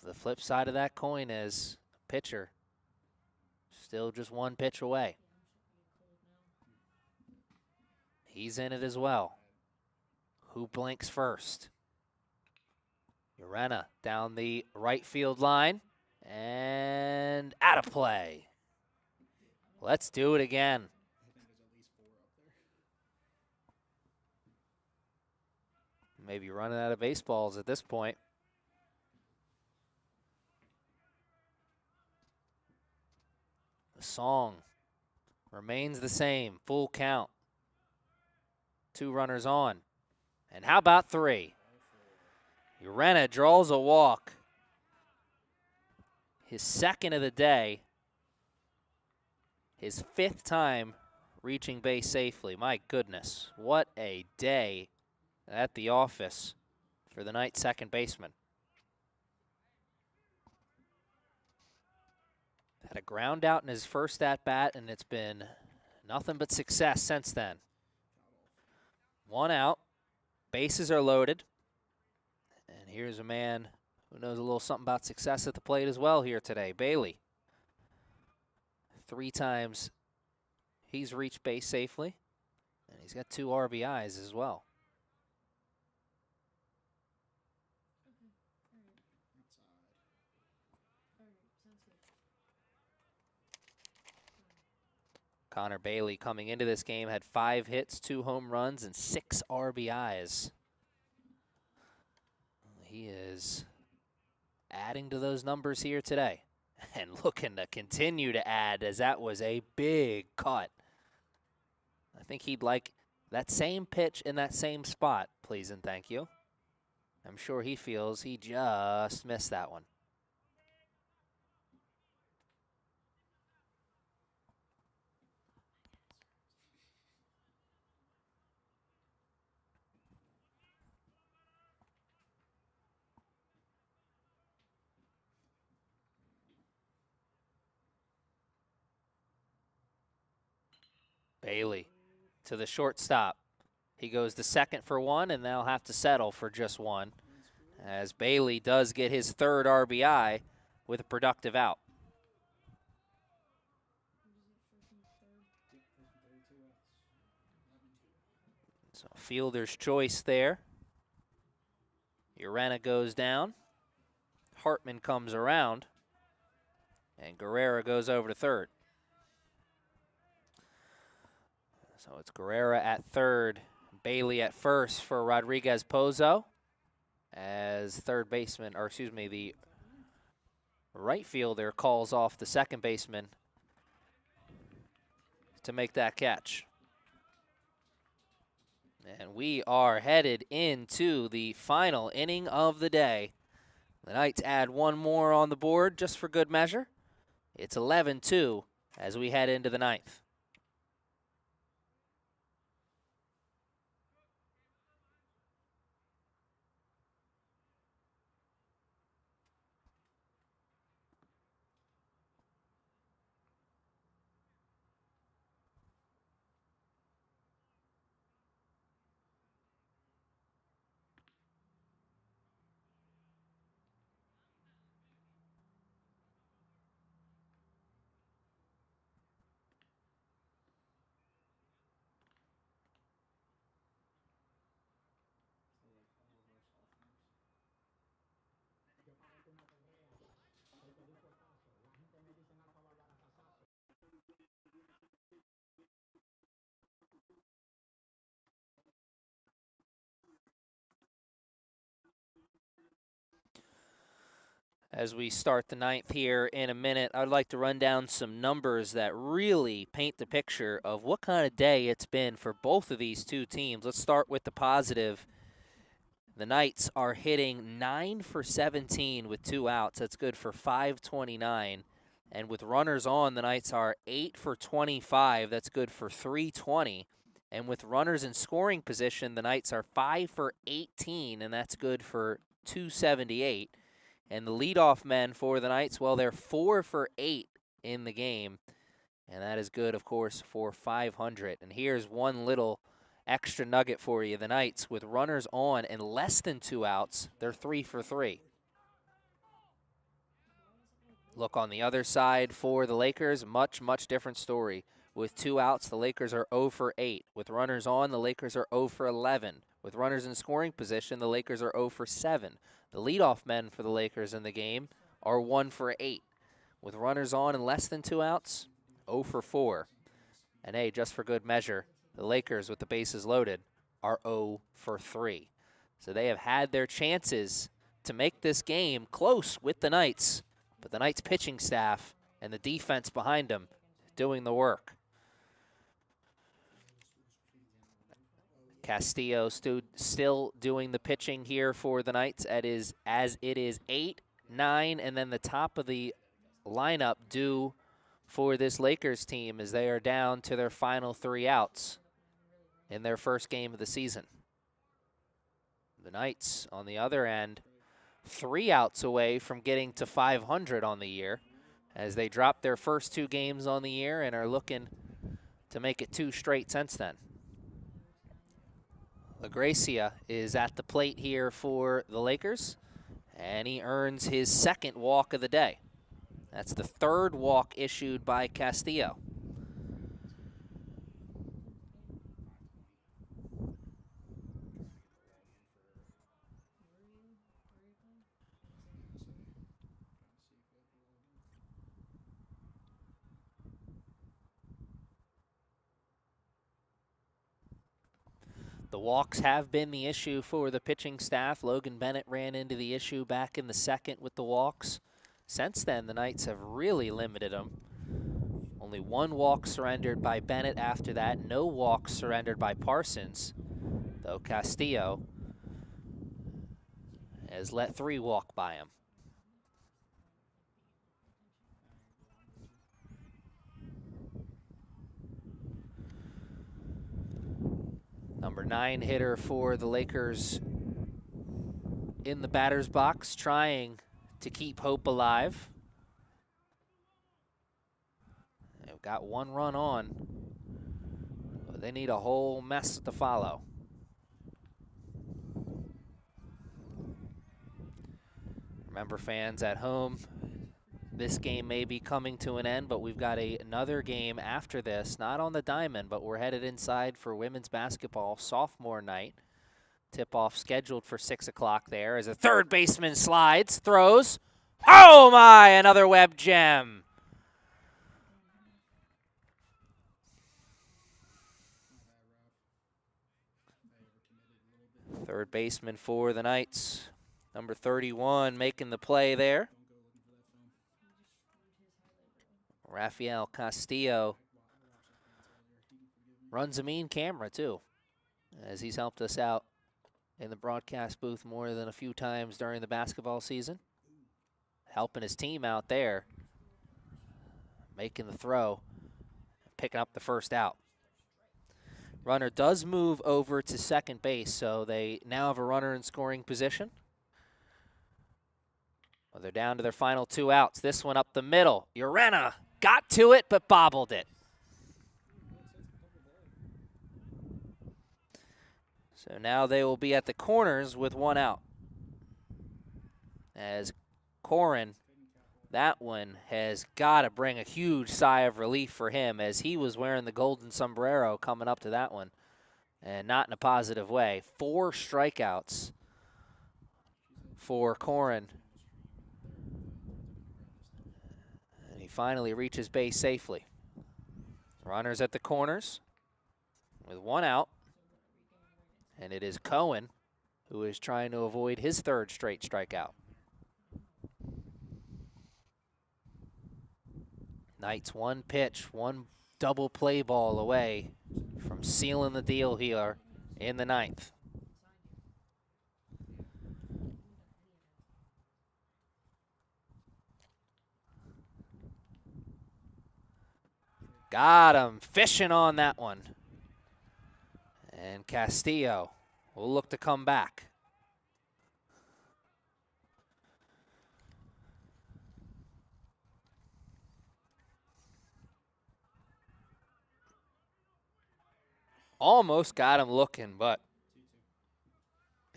The flip side of that coin is pitcher still just one pitch away. He's in it as well. Who blinks first? Urena down the right field line and out of play. Let's do it again. Maybe running out of baseballs at this point. The song remains the same, full count. 2 runners on. And how about 3? Urena draws a walk. His second of the day. His 5th time reaching base safely. My goodness, what a day at the office for the night second baseman. Had a ground out in his first at-bat, and it's been nothing but success since then. 1 out. Bases are loaded. And here's a man who knows a little something about success at the plate as well here today, Bailey. 3 times he's reached base safely, and he's got 2 RBIs as well. Connor Bailey coming into this game had 5 hits, 2 home runs, and 6 RBIs. He is adding to those numbers here today and looking to continue to add, as that was a big cut. I think he'd like that same pitch in that same spot, please and thank you. I'm sure he feels he just missed that one. Bailey to the shortstop. He goes to second for 1, and they'll have to settle for just 1, as Bailey does get his 3rd RBI with a productive out. So fielder's choice there. Urena goes down. Hartman comes around, and Guerrera goes over to third. So it's Guerrera at third, Bailey at first for Rodriguez Pozo, as third baseman, or excuse me, the right fielder calls off the second baseman to make that catch. And we are headed into the final inning of the day. The Knights add one more on the board just for good measure. It's 11-2 as we head into the ninth. As we start the ninth here in a minute, I'd like to run down some numbers that really paint the picture of what kind of day it's been for both of these two teams. Let's start with the positive. The Knights are hitting 9 for 17 with 2 outs. That's good for 529. And with runners on, the Knights are 8 for 25. That's good for 320. And with runners in scoring position, the Knights are 5 for 18, and that's good for 278. And the leadoff men for the Knights, well, they're 4 for 8 in the game. And that is good, of course, for 500. And here's one little extra nugget for you. The Knights, with runners on and less than 2 outs, they're 3 for 3. Look on the other side for the Lakers, much different story. With 2 outs, the Lakers are 0 for 8. With runners on, the Lakers are 0 for 11. With runners in scoring position, the Lakers are 0 for 7. The leadoff men for the Lakers in the game are 1 for 8. With runners on and less than 2 outs, 0 for 4. And hey, just for good measure, the Lakers with the bases loaded are 0 for 3. So they have had their chances to make this game close with the Knights, but the Knights pitching staff and the defense behind them doing the work. Castillo still doing the pitching here for the Knights as it is 8, 9, and then the top of the lineup due for this Lakers team as they are down to their final 3 outs in their first game of the season. The Knights, on the other end, 3 outs away from getting to 500 on the year as they dropped their first 2 games on the year and are looking to make it 2 straight since then. LaGracia is at the plate here for the Lakers, and he earns his 2nd walk of the day. That's the 3rd walk issued by Castillo. The walks have been the issue for the pitching staff. Logan Bennett ran into the issue back in the 2nd with the walks. Since then, the Knights have really limited them. Only 1 walk surrendered by Bennett after that. No walks surrendered by Parsons, though Castillo has let 3 walk by him. Number 9 hitter for the Lakers in the batter's box, trying to keep hope alive. They've got 1 run on, but they need a whole mess to follow. Remember, fans at home, this game may be coming to an end, but we've got another game after this, not on the diamond, but we're headed inside for women's basketball sophomore night. Tip-off scheduled for 6 o'clock there as a third baseman slides, throws. Oh my, another web gem. Third baseman for the Knights, number 31, making the play there. Rafael Castillo runs a mean camera, too. as he's helped us out in the broadcast booth more than a few times during the basketball season. Helping his team out there, making the throw, picking up the first out. Runner does move over to second base, so they now have a runner in scoring position. Well, they're down to their final 2 outs. This one up the middle. Urena got to it, but bobbled it. So now they will be at the corners with 1 out. As Corin, that one has got to bring a huge sigh of relief for him, as he was wearing the golden sombrero coming up to that one, and not in a positive way. 4 strikeouts for Corin. And he finally reaches base safely. Runners at the corners with 1 out. And it is Cohen who is trying to avoid his 3rd straight strikeout. Knights 1 pitch, 1 double play ball away from sealing the deal here in the 9th. Got him, fishing on that one. And Castillo will look to come back. Almost got him looking, but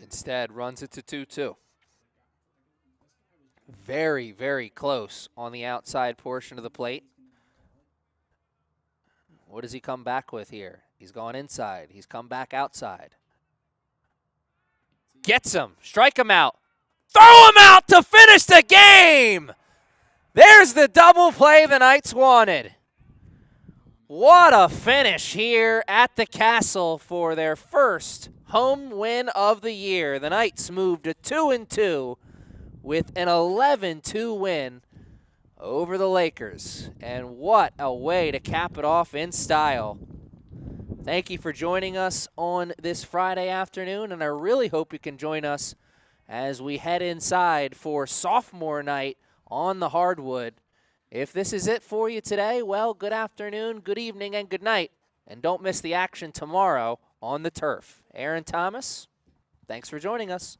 instead runs it to 2-2. Very, very close on the outside portion of the plate. What does he come back with here? He's gone inside. He's come back outside. Gets him. Strike him out. Throw him out to finish the game! There's the double play the Knights wanted. What a finish here at the Castle for their first home win of the year. The Knights moved to 2-2 with an 11-2 win over the Lakers. And what a way to cap it off in style. Thank you for joining us on this Friday afternoon, and I really hope you can join us as we head inside for sophomore night on the hardwood. If this is it for you today, well, good afternoon, good evening, and good night. And don't miss the action tomorrow on the turf. Aaron Thomas, thanks for joining us.